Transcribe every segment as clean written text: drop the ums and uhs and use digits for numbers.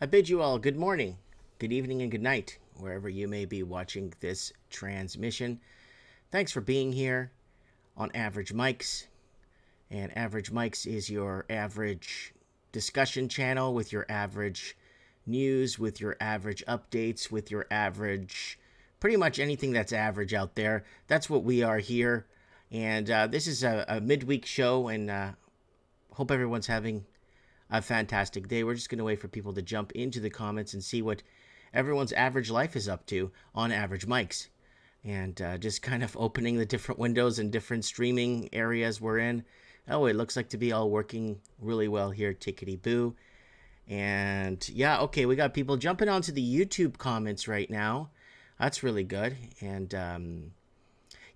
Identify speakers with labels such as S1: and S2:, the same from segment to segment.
S1: I bid you all good morning, good evening, and good night, wherever you may be watching this transmission. Thanks for being here on Average Mics. And Average Mics is your average discussion channel with your average news, with your average updates, with your average, pretty much anything that's average out there. That's what we are here. And this is a midweek show, and hope everyone's having a fantastic day. We're just going to wait for people to jump into the comments and see what everyone's average life is up to on Average Mics. And just kind of opening the different windows and different streaming areas we're in. Oh, it looks like to be all working really well here, tickety boo. And yeah, okay, we got people jumping onto the YouTube comments right now. That's really good. And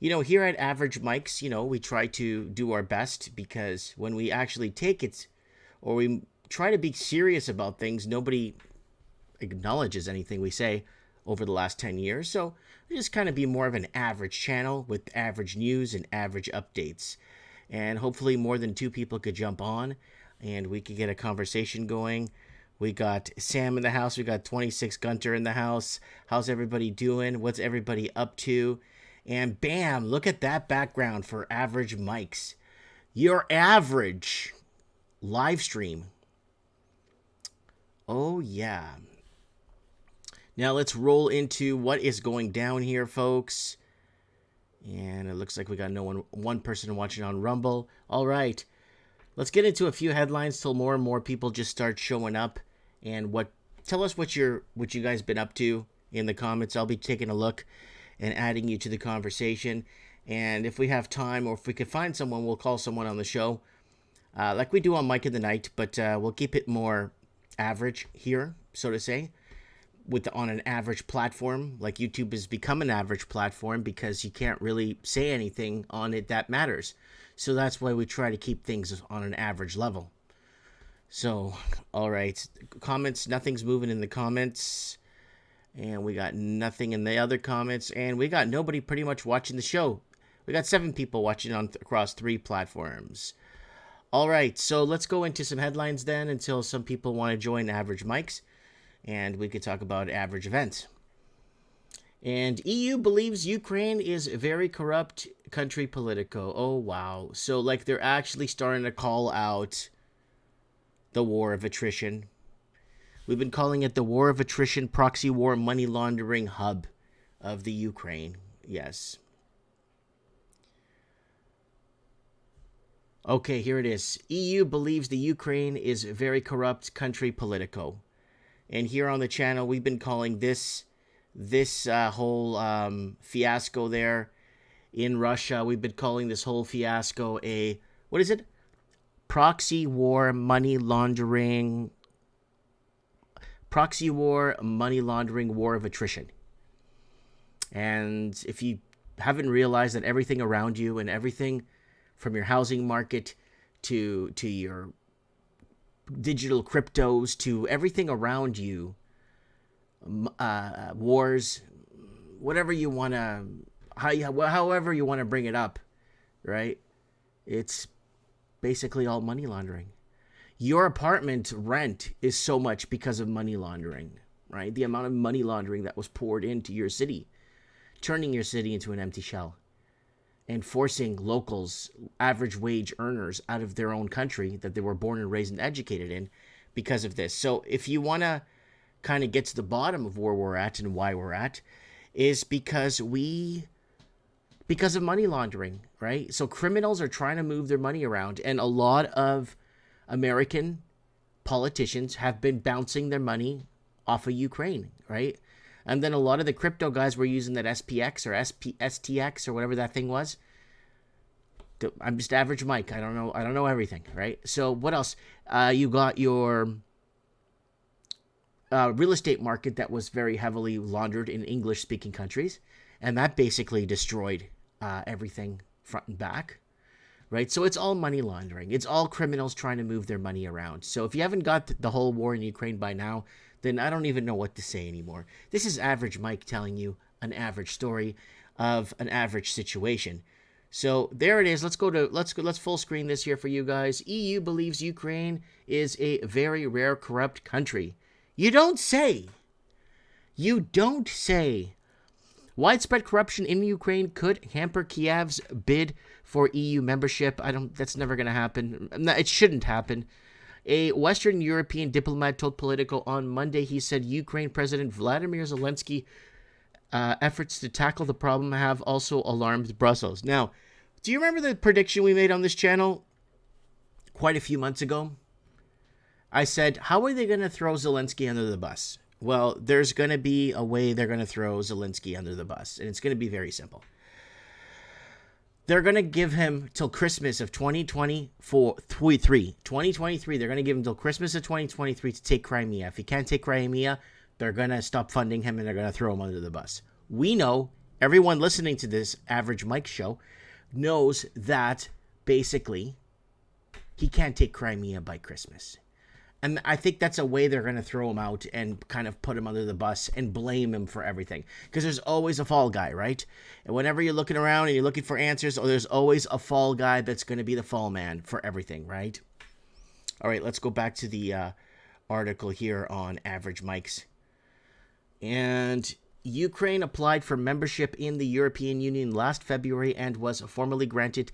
S1: here at Average Mics, we try to do our best, because when we actually take it, or we try to be serious about things, nobody acknowledges anything we say over the last 10 years. So we just kind of be more of an average channel with average news and average updates. And hopefully more than two people could jump on and we could get a conversation going. We got Sam in the house. We got 26 Gunter in the house. How's everybody doing? What's everybody up to? And bam, look at that background for Average Mics. Your average live stream. Oh yeah. Now let's roll into what is going down here, folks. And it looks like we got one person watching on Rumble. All right. Let's get into a few headlines till more and more people just start showing up. And tell us what you guys been up to in the comments. I'll be taking a look and adding you to the conversation. And if we have time, or if we could find someone, we'll call someone on the show. Like we do on Mike in the Night, but we'll keep it more average here, so to say, on an average platform. Like YouTube has become an average platform because you can't really say anything on it that matters. So that's why we try to keep things on an average level. So, all right, comments, nothing's moving in the comments. And we got nothing in the other comments. And we got nobody pretty much watching the show. We got 7 people watching across 3 platforms. All right, so let's go into some headlines then until some people want to join Average Mics, and we could talk about average events. And EU believes Ukraine is a very corrupt country, Politico. Oh, wow. So, like, they're actually starting to call out the war of attrition. We've been calling it the war of attrition, proxy war, money laundering hub of the Ukraine. Yes. Okay, here it is. EU believes the Ukraine is a very corrupt country, Politico. And here on the channel, we've been calling this whole fiasco there in Russia. We've been calling this whole fiasco what is it? Proxy war, money laundering, war of attrition. And if you haven't realized that everything around you and everything from your housing market to your digital cryptos to everything around you, wars, whatever you want to, however you want to bring it up, right? It's basically all money laundering. Your apartment rent is so much because of money laundering, right? The amount of money laundering that was poured into your city, turning your city into an empty shell, and forcing locals, average wage earners, out of their own country that they were born and raised and educated in because of this. So if you want to kind of get to the bottom of where we're at and why we're at, is because of money laundering, right? So criminals are trying to move their money around, and a lot of American politicians have been bouncing their money off of Ukraine, right? And then a lot of the crypto guys were using that SPX or STX or whatever that thing was. I'm just Average Mike. I don't know everything, right? So what else? You got your real estate market that was very heavily laundered in English-speaking countries, and that basically destroyed everything front and back, right? So it's all money laundering. It's all criminals trying to move their money around. So if you haven't got the whole war in Ukraine by now, then I don't even know what to say anymore. This is Average Mike telling you an average story of an average situation. So there it is. Let's full screen this here for you guys. EU believes Ukraine is a very rare corrupt country. You don't say. You don't say. Widespread corruption in Ukraine could hamper Kiev's bid for EU membership. That's never going to happen. It shouldn't happen. A Western European diplomat told Politico on Monday, he said Ukraine President Vladimir Zelensky efforts to tackle the problem have also alarmed Brussels. Now, do you remember the prediction we made on this channel quite a few months ago? I said, how are they going to throw Zelensky under the bus? Well, there's going to be a way they're going to throw Zelensky under the bus, and it's going to be very simple. They're going to give him till Christmas of 2023. They're going to give him till Christmas of 2023 to take Crimea. If he can't take Crimea, they're going to stop funding him and they're going to throw him under the bus. We know, everyone listening to this Average Mike show knows that basically he can't take Crimea by Christmas. And I think that's a way they're going to throw him out and kind of put him under the bus and blame him for everything. Because there's always a fall guy, right? And whenever you're looking around and you're looking for answers, there's always a fall guy that's going to be the fall man for everything, right? All right, let's go back to the article here on Average Mikes. And Ukraine applied for membership in the European Union last February and was formally granted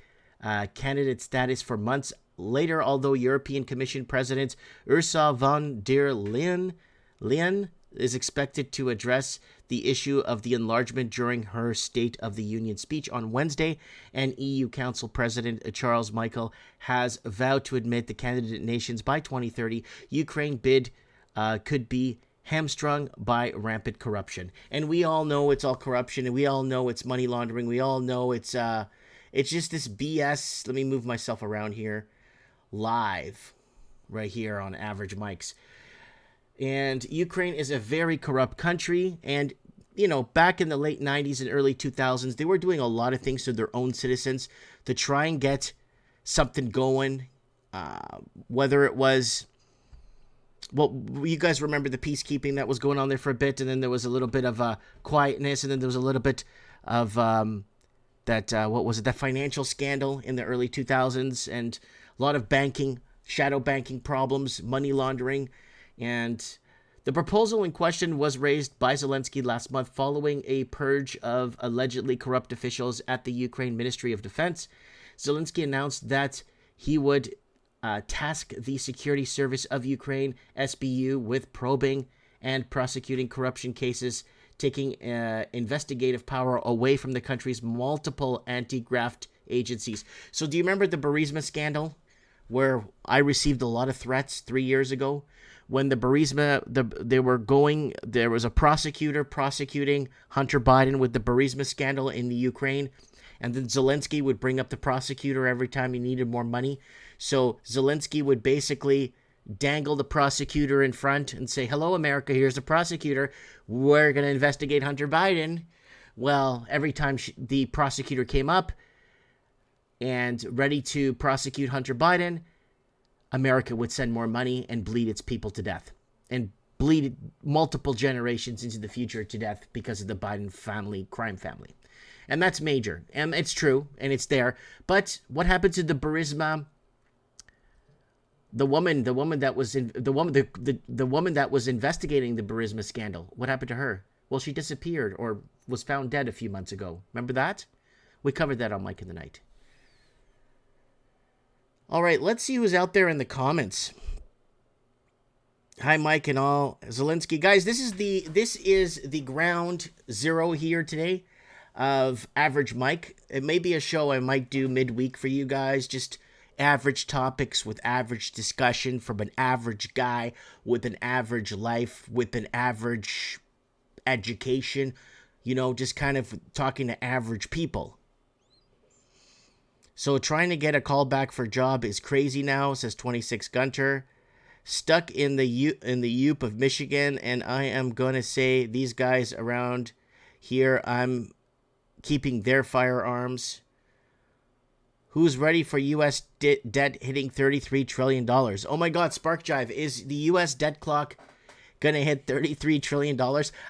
S1: candidate status for months later, although European Commission President Ursula von der Leyen is expected to address the issue of the enlargement during her State of the Union speech on Wednesday, and EU Council President Charles Michel has vowed to admit the candidate nations by 2030. Ukraine bid could be hamstrung by rampant corruption. And we all know it's all corruption, and we all know it's money laundering. We all know it's just this BS. Let me move myself around here. Live right here on Average Mikes. And Ukraine is a very corrupt country, and back in the late 90s and early 2000s, they were doing a lot of things to their own citizens to try and get something going, whether it was, well, you guys remember the peacekeeping that was going on there for a bit, and then there was a little bit of quietness, and then there was a little bit of that financial scandal in the early 2000s, and a lot of shadow banking problems, money laundering. And the proposal in question was raised by Zelensky last month following a purge of allegedly corrupt officials at the Ukraine Ministry of Defense. Zelensky announced that he would task the Security Service of Ukraine, SBU, with probing and prosecuting corruption cases, taking investigative power away from the country's multiple anti-graft agencies. So do you remember the Burisma scandal, where I received a lot of threats 3 years ago? When the Burisma, there was a prosecutor prosecuting Hunter Biden with the Burisma scandal in the Ukraine, and then Zelensky would bring up the prosecutor every time he needed more money. So Zelensky would basically dangle the prosecutor in front and say, hello, America, here's the prosecutor. We're going to investigate Hunter Biden. Well, every time the prosecutor came up and ready to prosecute Hunter Biden, America would send more money and bleed its people to death, and bleed multiple generations into the future to death because of the Biden crime family. And that's major. And it's true, and it's there. But what happened to the Burisma? The woman that was investigating the Burisma scandal. What happened to her? Well, she disappeared or was found dead a few months ago. Remember that? We covered that on Mike in the Night. All right, let's see who's out there in the comments. Hi, Mike and all. Zelensky. Guys, this is the ground zero here today of Average Mike. It may be a show I might do midweek for you guys, just average topics with average discussion from an average guy with an average life, with an average education, just kind of talking to average people. So trying to get a call back for a job is crazy now, says 26 Gunter. Stuck in the Yup of Michigan, and I am going to say these guys around here, I'm keeping their firearms. Who's ready for U.S. debt hitting $33 trillion? Oh my God, Spark Jive, is the U.S. debt clock going to hit $33 trillion?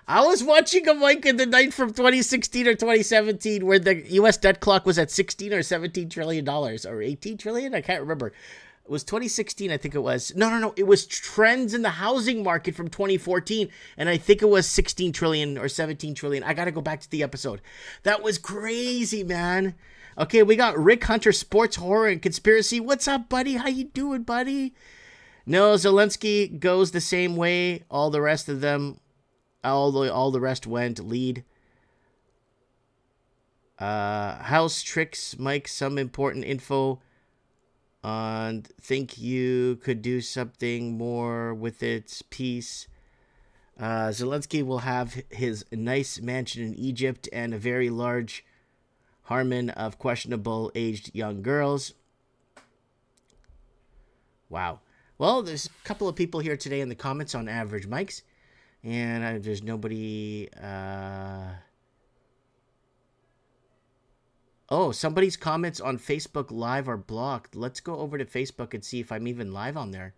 S1: I was watching a Mike in the Night from 2016 or 2017 where the U.S. debt clock was at $16 or $17 trillion or $18 trillion. I can't remember. It was 2016, I think it was. No. It was trends in the housing market from 2014. And I think it was 16 trillion or 17 trillion. I got to go back to the episode. That was crazy, man. Okay, we got Rick Hunter, sports, horror, and conspiracy. What's up, buddy? How you doing, buddy? No, Zelensky goes the same way. All the rest of them, all the rest went lead. House tricks, Mike, some important info on think you could do something more with its piece. Zelensky will have his nice mansion in Egypt and a very large harem of questionable aged young girls. Wow. Well, there's a couple of people here today in the comments on Average Mics, and there's nobody... Oh, somebody's comments on Facebook Live are blocked. Let's go over to Facebook and see if I'm even live on there.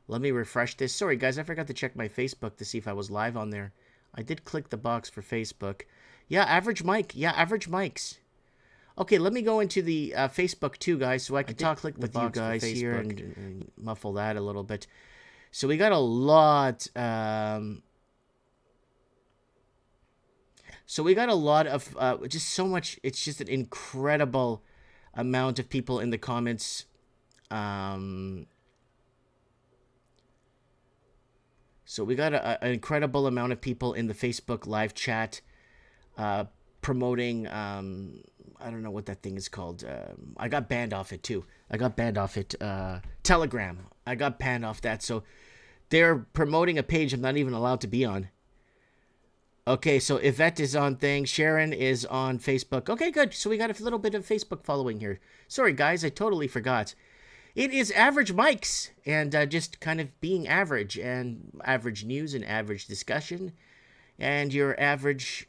S1: Let me refresh this. Sorry, guys, I forgot to check my Facebook to see if I was live on there. I did click the box for Facebook. Yeah, Average Mic. Yeah, Average Mics. Okay, let me go into the Facebook too, guys, so I can talk with you guys here and muffle that a little bit. So we got a lot... So we got a lot of, just so much, it's just an incredible amount of people in the comments. So we got an incredible amount of people in the Facebook live chat promoting, I don't know what that thing is called. I got banned off it too. I got banned off it. Telegram. I got banned off that. So they're promoting a page I'm not even allowed to be on. Okay, so Yvette is on thing. Sharon is on Facebook. Okay, good. So we got a little bit of Facebook following here. Sorry, guys. I totally forgot. It is Average Mics and just kind of being average and average news and average discussion and your average,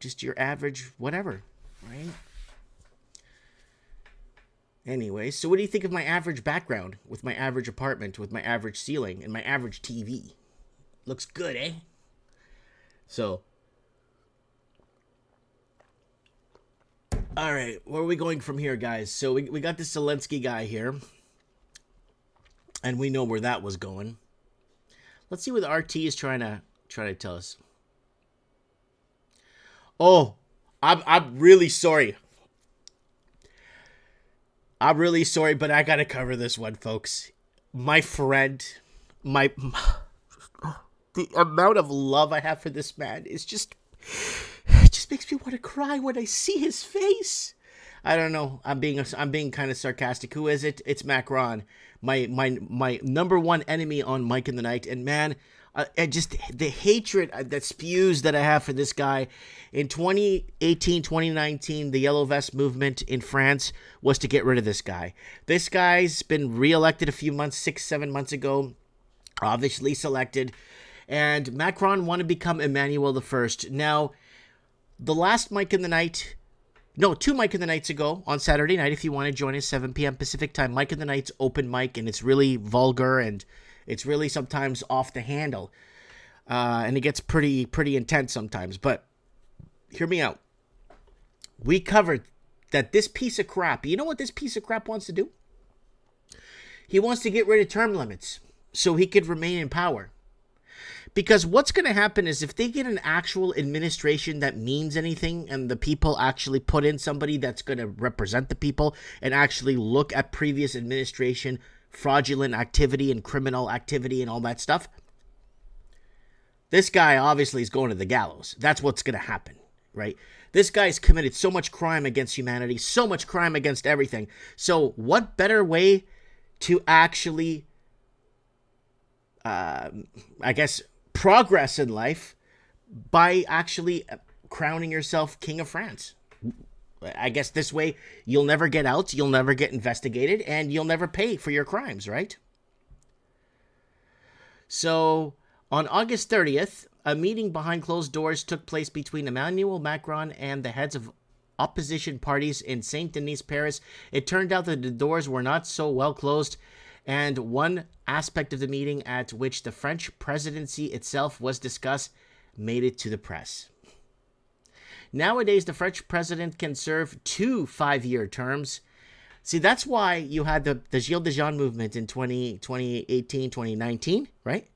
S1: just your average whatever, right? Anyway, so what do you think of my average background with my average apartment, with my average ceiling and my average TV? Looks good, eh? So, all right, where are we going from here, guys? So we got this Zelensky guy here, and we know where that was going. Let's see what the RT is trying to tell us. Oh, I'm really sorry. I'm really sorry, but I gotta cover this one, folks. My friend, the amount of love I have for this man is just, it just makes me want to cry when I see his face. I don't know. I'm being kind of sarcastic. Who is it? It's Macron, my number one enemy on Mike in the Night. And man, just the hatred that spews that I have for this guy. In 2018, 2019, the Yellow Vest movement in France was to get rid of this guy. This guy's been reelected a few months, 6-7 months ago, obviously selected. And Macron wanted to become Emmanuel I. Now, the last Mike in the Night, no, 2 Mike in the Nights ago on Saturday night, if you want to join us, 7 p.m. Pacific time, Mike in the Night's open mic, and it's really vulgar, and it's really sometimes off the handle. And it gets pretty intense sometimes, but hear me out. We covered that this piece of crap, you know what this piece of crap wants to do? He wants to get rid of term limits so he could remain in power. Because what's going to happen is if they get an actual administration that means anything and the people actually put in somebody that's going to represent the people and actually look at previous administration, fraudulent activity and criminal activity and all that stuff, this guy obviously is going to the gallows. That's what's going to happen, right? This guy's committed so much crime against humanity, so much crime against everything. So what better way to actually, I guess, progress in life by actually crowning yourself King of France? I guess this way you'll never get out, you'll never get investigated, and you'll never pay for your crimes, right? So on August 30th, a meeting behind closed doors took place between Emmanuel Macron and the heads of opposition parties in Saint-Denis, Paris. It turned out that the doors were not so well closed, and one aspect of the meeting at which the French presidency itself was discussed made it to the press. Nowadays, the French president can serve 2 5-year terms. See, that's why you had the Gilles de Jean movement in 2018, 2019, right?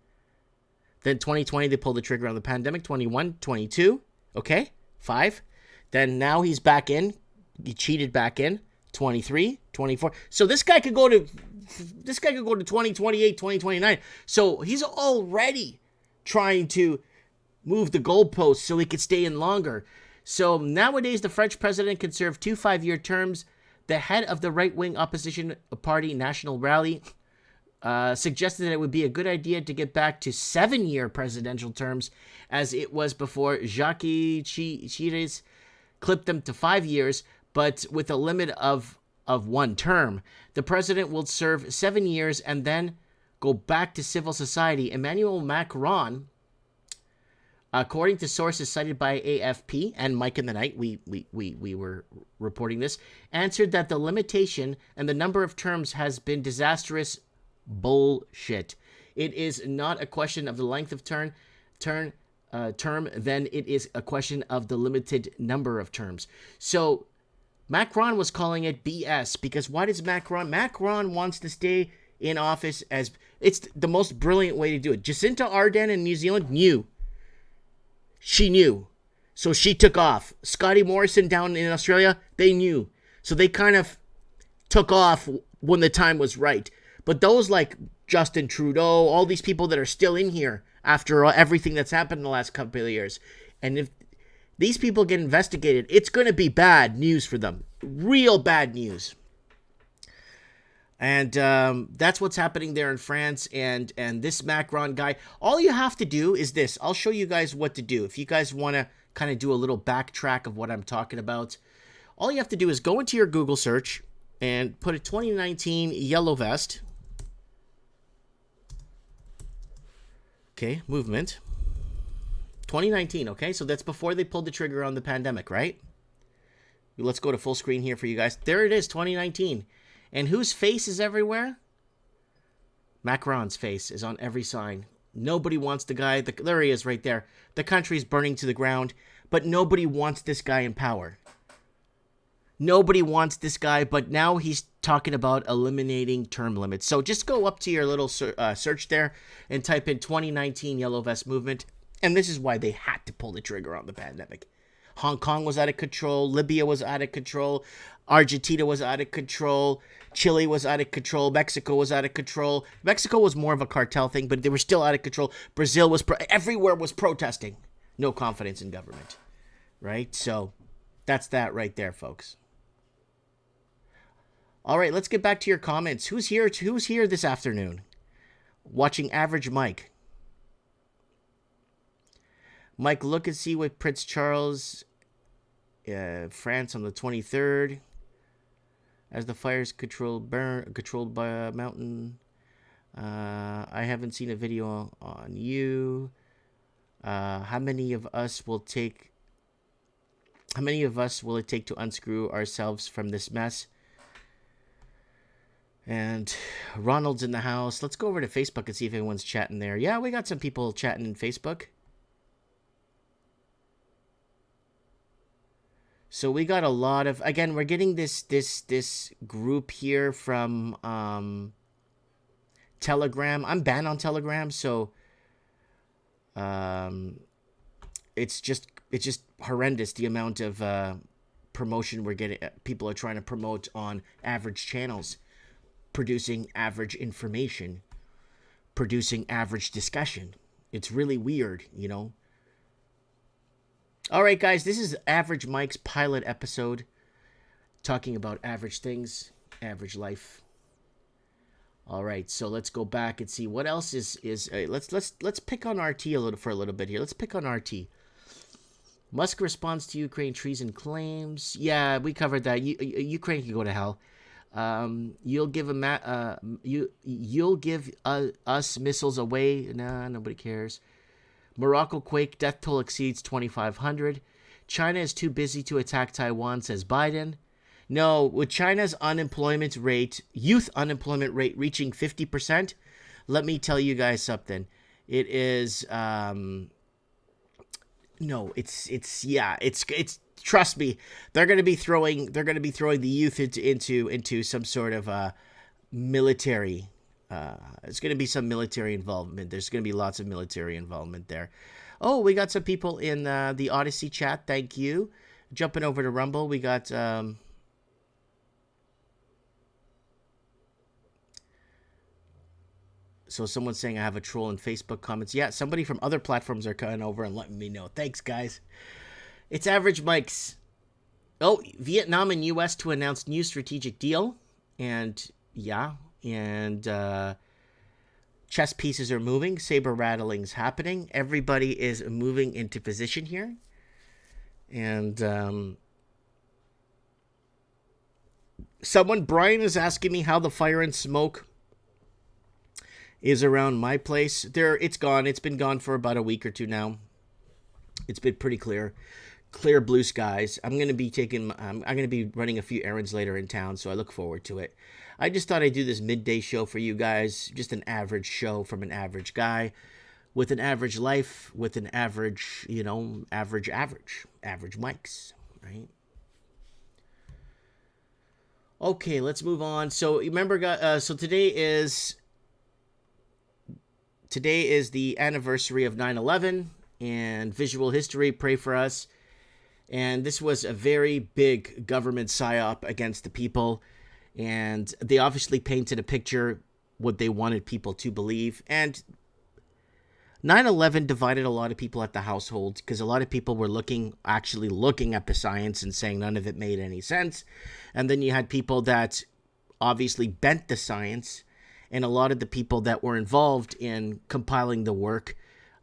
S1: Then 2020, they pulled the trigger on the pandemic. 21, 22, okay, 5. Then now he's back in. He cheated back in. 23, 24. So this guy could go to 2028, 2029. So he's already trying to move the goalposts so he could stay in longer. So nowadays, the French president can serve 2 5-year terms. The head of the right-wing opposition party, National Rally, suggested that it would be a good idea to get back to 7-year presidential terms, as it was before. Jacques Chirac clipped them to 5 years, but with a limit of 1 term. The president will serve 7 years and then go back to civil society. Emmanuel Macron, according to sources cited by AFP and Mike in the Night, we were reporting this, answered that the limitation and the number of terms has been disastrous bullshit. It is not a question of the length of term, then it is a question of the limited number of terms. So Macron was calling it BS, because why does Macron wants to stay in office, as it's the most brilliant way to do it. Jacinda Ardern in New Zealand knew. She knew. So she took off. Scotty Morrison down in Australia, they knew. So they kind of took off when the time was right. But those like Justin Trudeau, all these people that are still in here after everything that's happened in the last couple of years, and if these people get investigated, it's going to be bad news for them. Real bad news. And that's what's happening there in France. And this Macron guy, all you have to do is this. I'll show you guys what to do. If you guys want to kind of do a little backtrack of what I'm talking about, all you have to do is go into your Google search and put a 2019 yellow vest. Okay, movement. 2019, okay? So that's before they pulled the trigger on the pandemic, right? Let's go to full screen here for you guys. There it is, 2019. And whose face is everywhere? Macron's face is on every sign. Nobody wants the guy. There he is right there. The country's burning to the ground, but nobody wants this guy in power. Nobody wants this guy, but now he's talking about eliminating term limits. So just go up to your little search there and type in 2019 Yellow Vest Movement. And this is why they had to pull the trigger on the pandemic. Hong Kong was out of control. Libya was out of control. Argentina was out of control. Chile was out of control. Mexico was out of control. Mexico was more of a cartel thing, but they were still out of control. Brazil was, everywhere was protesting. No confidence in government, right? So that's that right there, folks. All right, let's get back to your comments. Who's here this afternoon? Watching Average Mike. Mike, look and see what Prince Charles, France on the 23rd. As the fires controlled by a mountain. I haven't seen a video on you. How many of us will it take to unscrew ourselves from this mess? And Ronald's in the house. Let's go over to Facebook and see if anyone's chatting there. Yeah, we got some people chatting in Facebook. So we got a lot of, again, we're getting this group here from Telegram. I'm banned on Telegram, so it's just horrendous the amount of promotion we're getting. People are trying to promote on average channels, producing average information, producing average discussion. It's really weird, you know. All right, guys, this is Average Mike's pilot episode, talking about average things, average life. All right, so let's go back and see what else is let's pick on RT a little bit here. Let's pick on RT. Musk responds to Ukraine treason claims. Yeah, we covered that. Ukraine can go to hell. You'll give us missiles away. Nah, nobody cares. Morocco quake, death toll exceeds 2,500. China is too busy to attack Taiwan, says Biden. No, with China's youth unemployment rate reaching 50%, let me tell you guys something. It is, it's trust me, they're going to be throwing the youth into some sort of military. It's going to be some military involvement. There's going to be lots of military involvement there. Oh, we got some people in the Odyssey chat. Thank you. Jumping over to Rumble, we got so someone's saying I have a troll in Facebook comments. Yeah, somebody from other platforms are coming over and letting me know. Thanks, guys. It's Average Mike's. Oh, Vietnam and U.S. to announce new strategic deal. And, yeah, and chess pieces are moving. Saber rattling's happening. Everybody is moving into position here. And Brian is asking me how the fire and smoke is around my place. It's gone. It's been gone for about a week or two now. It's been pretty clear blue skies. I'm going to be running a few errands later in town, so I look forward to it. I just thought I'd do this midday show for you guys, just an average show from an average guy with an average life, with an average, average mics, right? Okay, let's move on. So remember, so today is the anniversary of 9/11 and visual history. Pray for us. And this was a very big government psyop against the people. And they obviously painted a picture what they wanted people to believe. And 9/11 divided a lot of people at the household because a lot of people were actually looking at the science and saying none of it made any sense. And then you had people that obviously bent the science, and a lot of the people that were involved in compiling the work,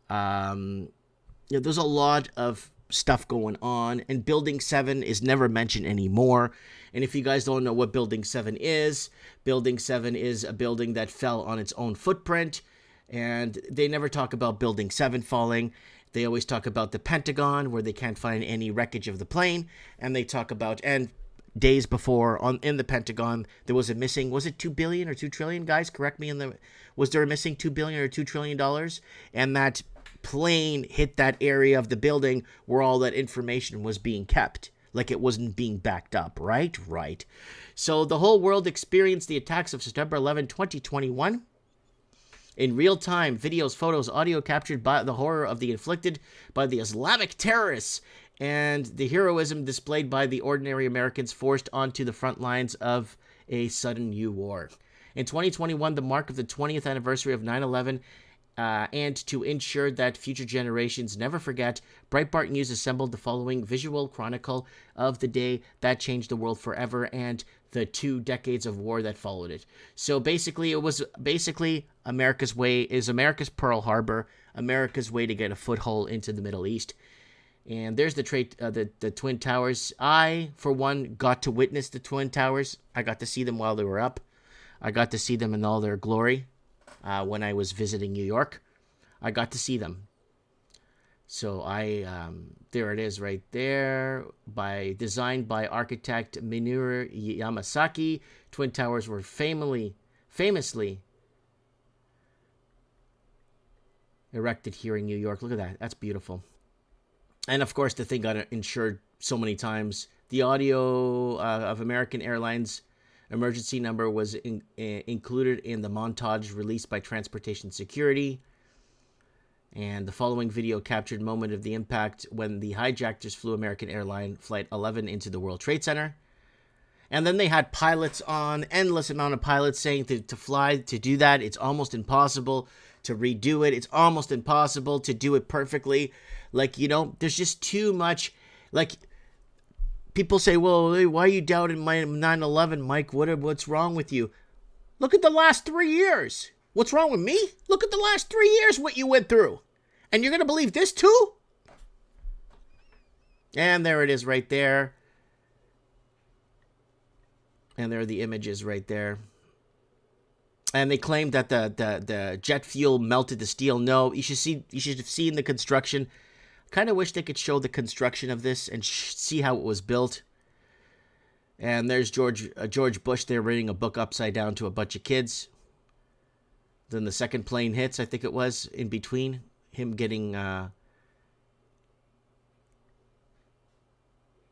S1: there's a lot of stuff going on, and Building 7 is never mentioned anymore. And if you guys don't know what Building 7 is a building that fell on its own footprint, and they never talk about Building 7 falling. They always talk about the Pentagon, where they can't find any wreckage of the plane, and they talk about, and days before in the Pentagon, there was a missing, was it $2 billion or $2 trillion, guys? Correct me. Was there a missing $2 billion or $2 trillion? And that plane hit that area of the building where all that information was being kept, like it wasn't being backed up, right? Right. So the whole world experienced the attacks of September 11, 2021. In real time, videos, photos, audio captured by the horror of the inflicted by the Islamic terrorists and the heroism displayed by the ordinary Americans forced onto the front lines of a sudden new war. In 2021, the mark of the 20th anniversary of 9/11, and to ensure that future generations never forget, Breitbart News assembled the following visual chronicle of the day that changed the world forever and the 2 decades of war that followed it. So basically, it was America's Pearl Harbor, America's way to get a foothold into the Middle East. And there's the Twin Towers. I, for one, got to witness the Twin Towers. I got to see them while they were up. I got to see them in all their glory when I was visiting New York. I got to see them. So there it is right there. Designed by architect Minoru Yamasaki. Twin Towers were famously erected here in New York. Look at that. That's beautiful. And of course, the thing got insured so many times. The audio of American Airlines emergency number was included in the montage released by Transportation Security. And the following video captured moment of the impact when the hijackers flew American Airline Flight 11 into the World Trade Center. And then they had pilots on, endless amount of pilots saying to do that, it's almost impossible to redo it. It's almost impossible to do it perfectly. There's just too much. People say, well, hey, why are you doubting my 9/11, Mike? What's wrong with you? Look at the last 3 years. What's wrong with me? Look at the last 3 years, what you went through. And you're going to believe this too? And there it is right there. And there are the images right there. And they claimed that the jet fuel melted the steel. No, you should have seen the construction. Kind of wish they could show the construction of this and see how it was built. And there's George Bush there reading a book upside down to a bunch of kids. Then the second plane hits, I think it was, in between him getting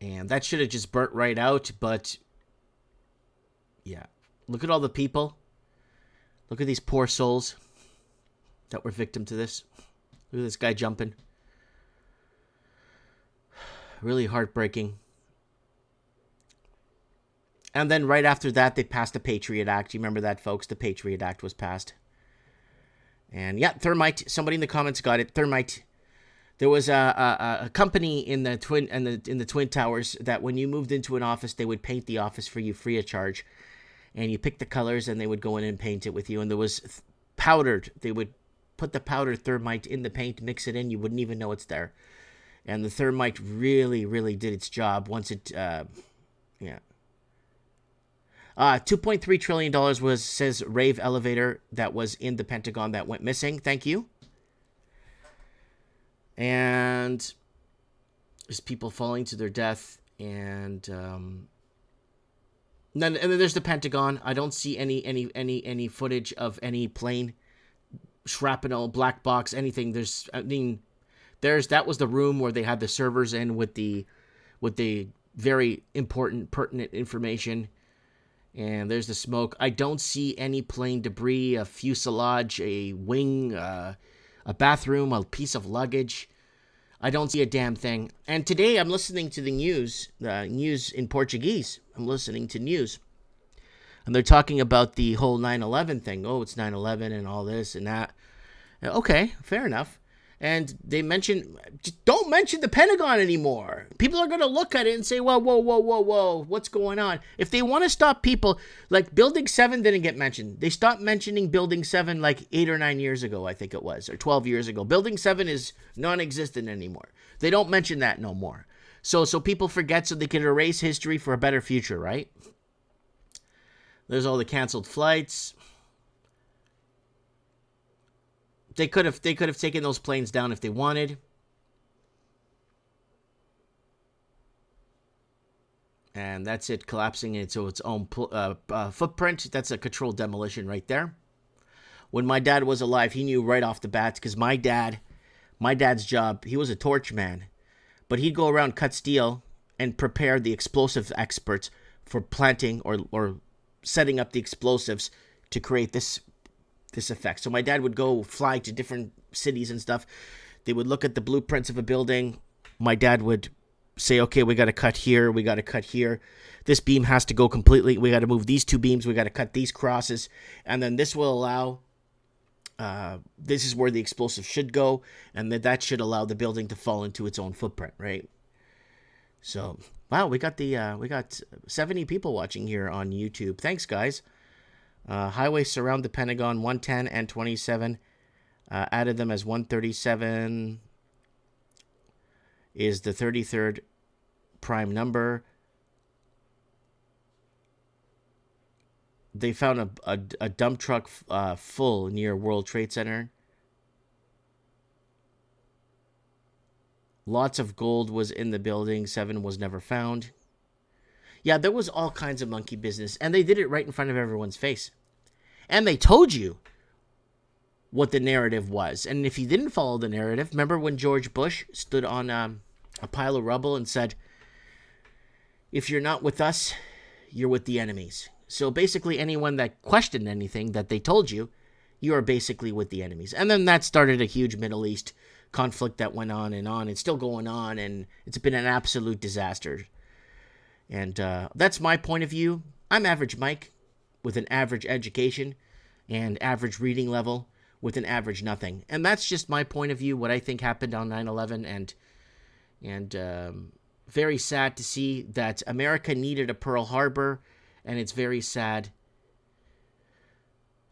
S1: And that should have just burnt right out. But yeah, look at all the people. Look at these poor souls that were victim to this. Look at this guy jumping. Really heartbreaking. And then right after that, they passed the Patriot Act. You remember that, folks? The Patriot Act was passed. And yeah, thermite. Somebody in the comments got it. Thermite. There was a company in the Twin Towers that when you moved into an office, they would paint the office for you free of charge. And you pick the colors, and they would go in and paint it with you. And there was powdered. They would put the powdered thermite in the paint, mix it in. You wouldn't even know it's there. And the thermite really, really did its job once it, yeah. $2.3 trillion was, says Rave Elevator, that was in the Pentagon that went missing. Thank you. And there's people falling to their death. And then there's the Pentagon. I don't see any footage of any plane, shrapnel, black box, anything. That was the room where they had the servers in with the very important, pertinent information. And there's the smoke. I don't see any plane debris, a fuselage, a wing, a bathroom, a piece of luggage. I don't see a damn thing. And today I'm listening to the news in Portuguese. I'm listening to news. And they're talking about the whole 9/11 thing. Oh, it's 9/11 and all this and that. Okay, fair enough. And they don't mention the Pentagon anymore. People are going to look at it and say, whoa, what's going on? If they want to stop people, like Building 7 didn't get mentioned. They stopped mentioning Building 7 like 8 or 9 years ago, I think it was, or 12 years ago. Building 7 is non-existent anymore. They don't mention that no more. So people forget so they can erase history for a better future, right? There's all the canceled flights. They could have taken those planes down if they wanted. And that's it collapsing into its own footprint. That's a controlled demolition right there. When my dad was alive, he knew right off the bat, because my dad's job, he was a torch man. But he'd go around, cut steel, and prepare the explosive experts for planting or setting up the explosives to create this effect. So my dad would go fly to different cities and stuff. They would look at the blueprints of a building. My dad would say, okay, we got to cut here. We got to cut here. This beam has to go completely. We got to move these two beams. We got to cut these crosses. And then this will allow, this is where the explosive should go. And that should allow the building to fall into its own footprint, right? So, wow, we got 70 people watching here on YouTube. Thanks, guys. Highways surround the Pentagon, 110 and 27. Added them as 137 is the 33rd prime number. They found a dump truck full near World Trade Center. Lots of gold was in the building. 7 was never found. Yeah, there was all kinds of monkey business, and they did it right in front of everyone's face. And they told you what the narrative was. And if you didn't follow the narrative, remember when George Bush stood on a pile of rubble and said, if you're not with us, you're with the enemies. So basically anyone that questioned anything that they told you, you are basically with the enemies. And then that started a huge Middle East conflict that went on. It's still going on, and it's been an absolute disaster. And that's my point of view. I'm Average Mike with an average education and average reading level with an average nothing. And that's just my point of view, what I think happened on 9/11. And very sad to see that America needed a Pearl Harbor. And it's very sad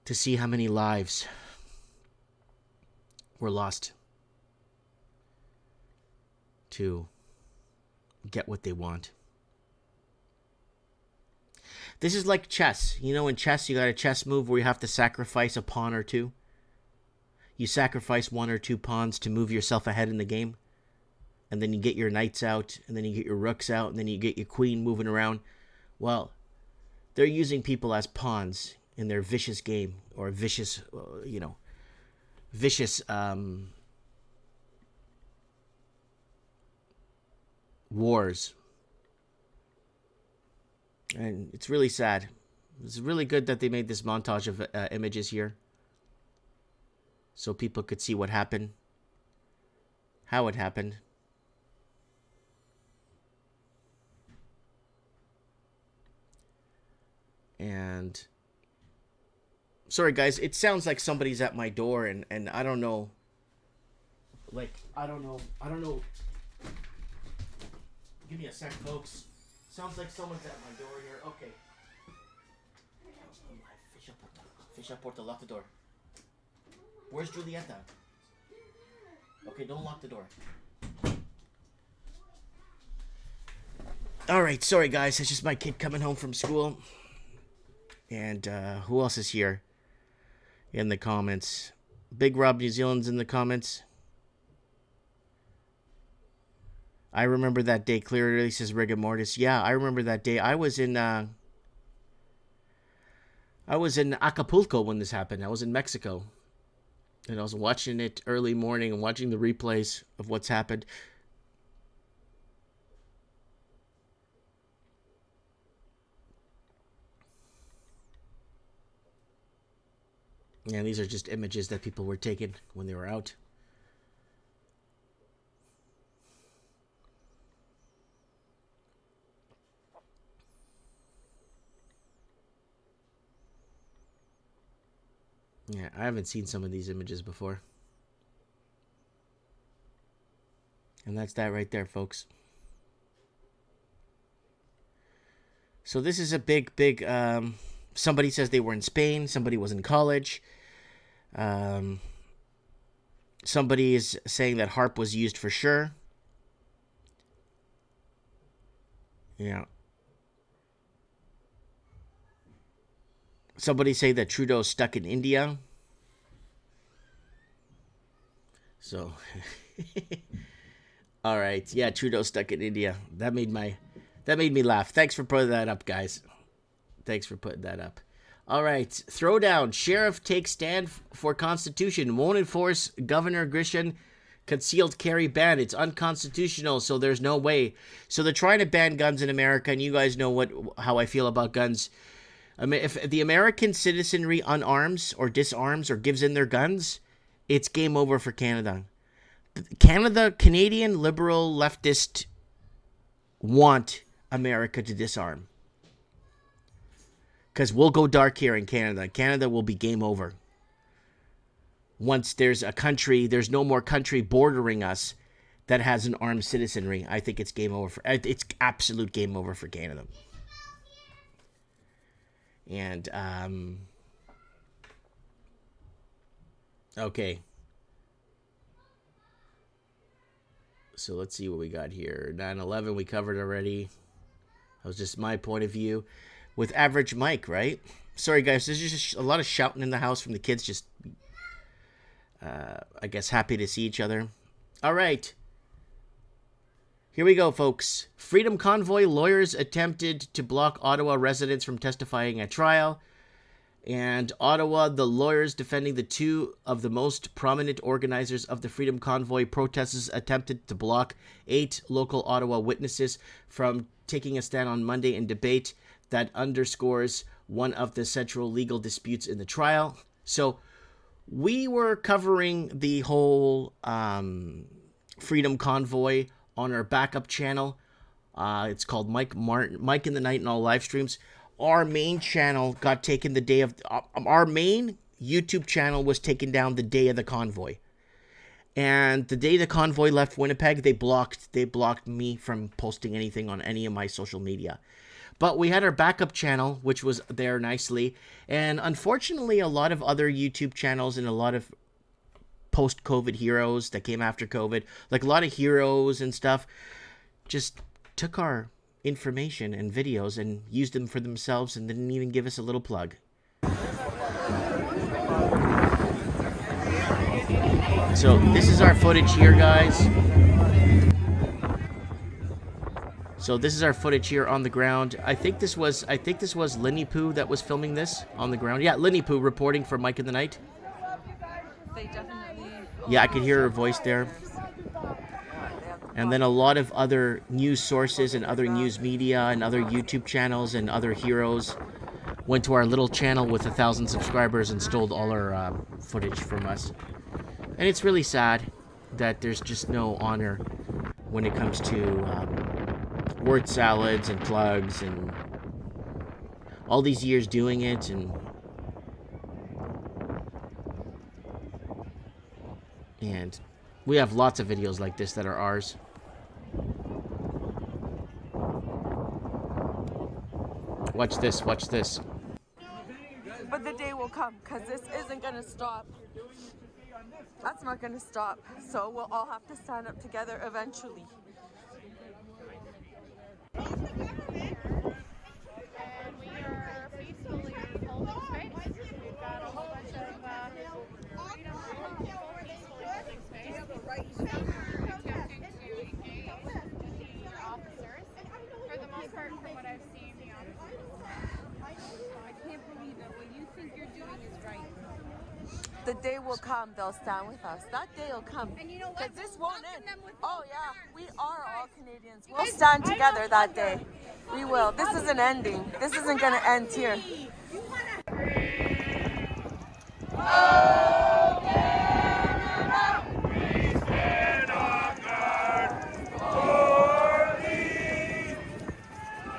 S1: to see how many lives were lost to get what they want. This is like chess. You know, in chess, you got a chess move where you have to sacrifice a pawn or two. You sacrifice 1 or 2 pawns to move yourself ahead in the game. And then you get your knights out, and then you get your rooks out, and then you get your queen moving around. Well, they're using people as pawns in their vicious game, or vicious wars And it's really sad. It's really good that they made this montage of images here, so people could see what happened, how it happened. And sorry guys, it sounds like somebody's at my door, and I don't know. Like, I don't know. Give me a sec, folks. Sounds like someone's at my door here. Okay. Fish up, Porta. Lock the door. Where's Julieta? Okay, don't lock the door. Alright, sorry guys. It's just my kid coming home from school. And who else is here in the comments? Big Rob New Zealand's in the comments. I remember that day clearly, says Rigor Mortis. Yeah, I remember that day. I was in Acapulco when this happened. I was in Mexico. And I was watching it early morning and watching the replays of what's happened. Yeah, these are just images that people were taking when they were out. Yeah, I haven't seen some of these images before. And that's that right there, folks. So this is a big, somebody says they were in Spain. Somebody was in college. Somebody is saying that HARP was used for sure. Yeah. Somebody say that Trudeau's stuck in India. So, all right, yeah, Trudeau's stuck in India. That made me laugh. Thanks for putting that up, guys. Thanks for putting that up. All right, throwdown. Sheriff takes stand for Constitution. Won't enforce Governor Grisham concealed carry ban. It's unconstitutional, so there's no way. So they're trying to ban guns in America, and you guys know how I feel about guns. I mean, if the American citizenry unarms or disarms or gives in their guns, it's game over for Canada. Canadian liberal leftists want America to disarm. Because we'll go dark here in Canada. Canada will be game over. Once there's no more country bordering us that has an armed citizenry. I think it's game over. It's absolute game over for Canada. And, okay. So let's see what we got here. 9/11 we covered already. That was just my point of view. With Average Mike, right? Sorry, guys. There's just a lot of shouting in the house from the kids. Just, I guess, happy to see each other. All right. Here we go, folks. Freedom Convoy lawyers attempted to block Ottawa residents from testifying at trial. And Ottawa, the lawyers defending the two of the most prominent organizers of the Freedom Convoy protesters attempted to block 8 local Ottawa witnesses from taking a stand on Monday in debate that underscores one of the central legal disputes in the trial. So we were covering the whole Freedom Convoy on our backup channel. It's called Mike in the Night and all live streams. Our main channel got taken the day of... our main YouTube channel was taken down the day of the convoy. And the day the convoy left Winnipeg, they blocked me from posting anything on any of my social media. But we had our backup channel, which was there nicely. And unfortunately, a lot of other YouTube channels and a lot of post-COVID heroes that came after COVID, like a lot of heroes and stuff, just took our information and videos and used them for themselves and didn't even give us a little plug. So this is our footage here, guys. So this is our footage here on the ground. I think this was Linny Poo that was filming this on the ground. Yeah, Linny Poo reporting for Mike in the Night. Yeah, I could hear her voice there. And then a lot of other news sources and other news media and other YouTube channels and other heroes went to our little channel with 1,000 subscribers and stole all our footage from us. And it's really sad that there's just no honor when it comes to word salads and plugs and all these years doing it. And we have lots of videos like this that are ours. Watch this, watch this.
S2: But the day will come, because this isn't going to stop. That's not going to stop. So we'll all have to stand up together eventually.
S3: And we are peacefully holding space. We've got a whole bunch of freedom people peacefully holding space. We're attempting to engage the officers. For the most part, from what I've seen, the officers. I can't believe that what you think you're doing is right.
S2: The day will come, they'll stand with us. That day will come.
S3: And you know what?
S2: This won't end. Oh yeah, we are all Canadians. We'll stand together that day. We will. This isn't ending. This isn't going to end here.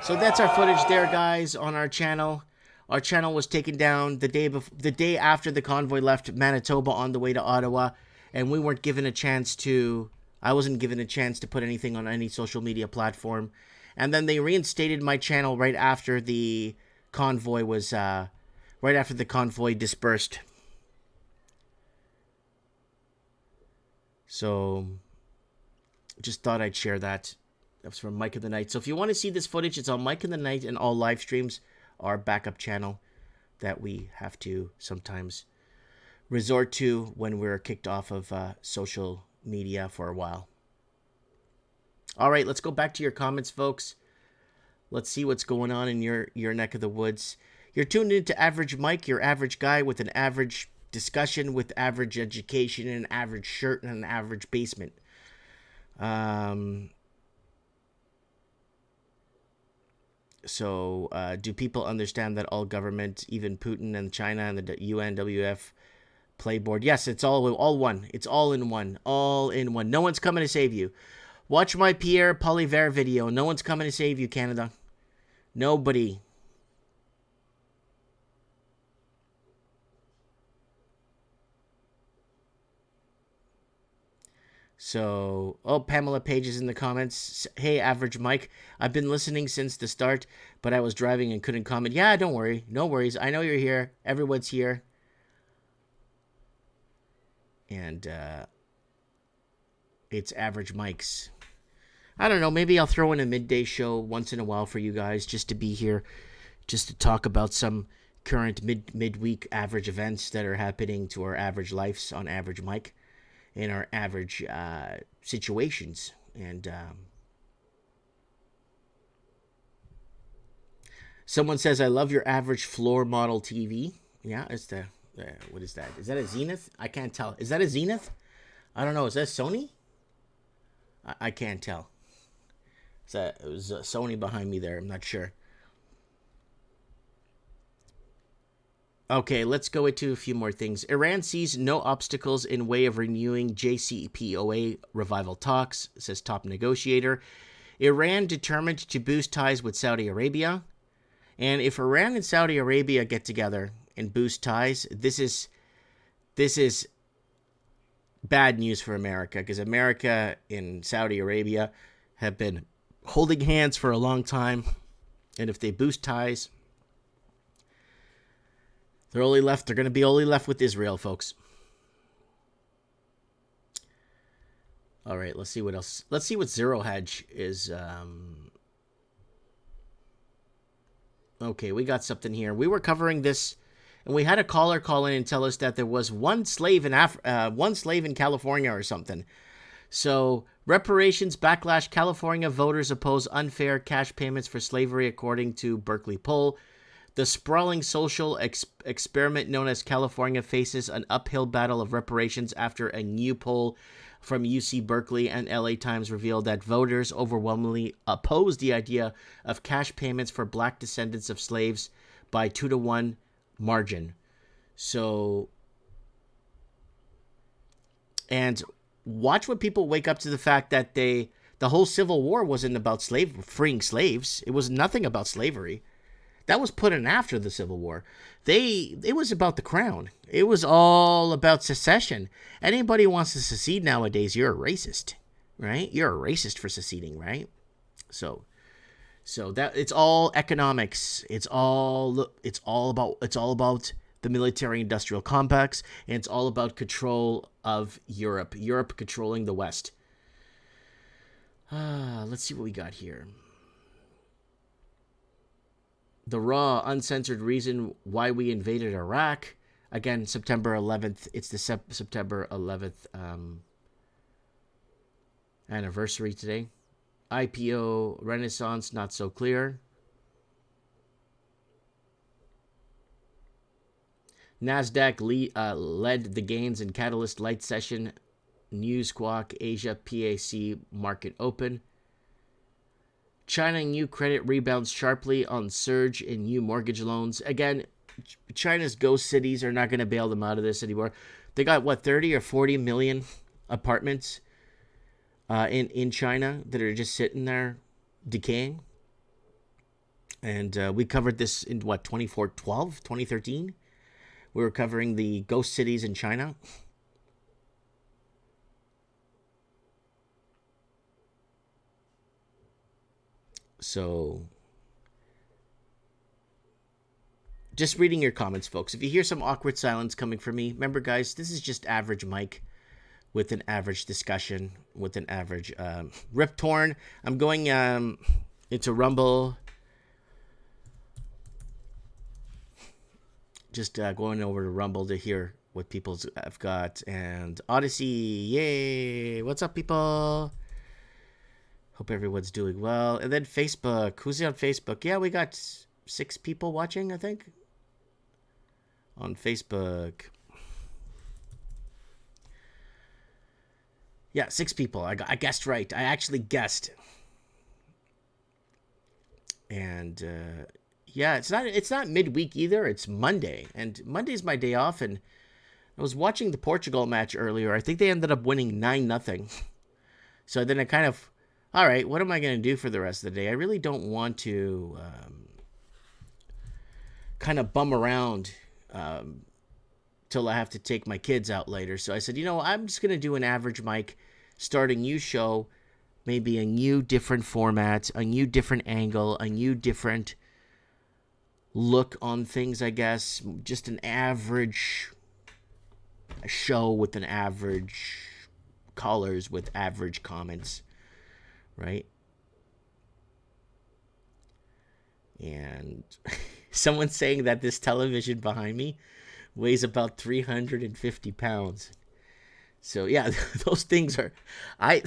S1: So that's our footage there, guys, on our channel. Our channel was taken down the day after the convoy left Manitoba on the way to Ottawa, and we weren't given a chance to. I wasn't given a chance to put anything on any social media platform, and then they reinstated my channel right after the convoy was dispersed. So, just thought I'd share that. That was from Mike of the Night. So if you want to see this footage, it's on Mike of the Night and all live streams. Our backup channel that we have to sometimes resort to when we're kicked off of social media for a while. All right, let's go back to your comments, folks. Let's see what's going on in your neck of the woods. You're tuned into Average Mike, your average guy with an average discussion, with average education, and an average shirt, and an average basement. So, do people understand that all government, even Putin and China and the UNWF playboard? Yes, it's all one. It's all in one. All in one. No one's coming to save you. Watch my Pierre Poilievre video. No one's coming to save you, Canada. Nobody. So, Pamela Page is in the comments. Hey, Average Mike, I've been listening since the start, but I was driving and couldn't comment. Yeah, don't worry. No worries. I know you're here. Everyone's here. And it's Average Mike's. I don't know. Maybe I'll throw in a midday show once in a while for you guys just to be here, just to talk about some current midweek average events that are happening to our average lives on Average Mike. In our average situations. And someone says, I love your average floor model TV. Yeah, it's the, what is that? Is that a Zenith? I can't tell. Is that a Zenith? I don't know. Is that Sony? I can't tell. It was Sony behind me there. I'm not sure. Okay, let's go into a few more things. Iran sees no obstacles in way of renewing JCPOA revival talks, says top negotiator. Iran determined to boost ties with Saudi Arabia. And if Iran and Saudi Arabia get together and boost ties, this is bad news for America, because America and Saudi Arabia have been holding hands for a long time. And if they boost ties, they're going to be only left with Israel, folks. All right, let's see what else. Let's see what Zero Hedge is. Okay, we got something here. We were covering this, and we had a caller call in and tell us that there was one slave in California or something. So, reparations backlash. California voters oppose unfair cash payments for slavery, according to Berkeley poll. The sprawling social experiment known as California faces an uphill battle of reparations after a new poll from UC Berkeley and LA Times revealed that voters overwhelmingly opposed the idea of cash payments for black descendants of slaves by 2-to-1 margin. So, and watch when people wake up to the fact that the whole Civil War wasn't about freeing slaves. It was nothing about slavery. That was put in after the Civil War. It was about the crown. It was all about secession. Anybody who wants to secede nowadays, you're a racist, right? You're a racist for seceding, right? So that it's all economics. It's all about the military-industrial complex, and it's all about control of Europe. Europe controlling the West. Let's see what we got here. The raw, uncensored reason why we invaded Iraq. Again, September 11th. It's the September 11th anniversary today. IPO renaissance, not so clear. NASDAQ led the gains in Catalyst Light Session. Newsquark Asia PAC market open. China new credit rebounds sharply on surge in new mortgage loans. Again, China's ghost cities are not going to bail them out of this anymore. They got, 30 or 40 million apartments in China that are just sitting there decaying. And we covered this in, 2013? We were covering the ghost cities in China. So, just reading your comments, folks. If you hear some awkward silence coming from me, remember, guys, this is just average Mike with an average discussion, with an average Rip Torn. I'm going into Rumble. Just going over to Rumble to hear what people have got. And Odyssey, yay! What's up, people? Hope everyone's doing well. And then Facebook. Who's on Facebook? Yeah, we got 6 people watching, I think, on Facebook. Yeah, 6 people. I guessed right. I actually guessed. And yeah, it's not midweek either. It's Monday, and Monday's my day off. And I was watching the Portugal match earlier. I think they ended up winning 9-0. So then I kind of, all right, what am I going to do for the rest of the day? I really don't want to kind of bum around till I have to take my kids out later. So I said, I'm just going to do an average Mike, start a new show, maybe a new different format, a new different angle, a new different look on things, I guess. Just an average show with an average callers with average comments. Right? And someone's saying that this television behind me weighs about 350 pounds. So yeah, those things are, I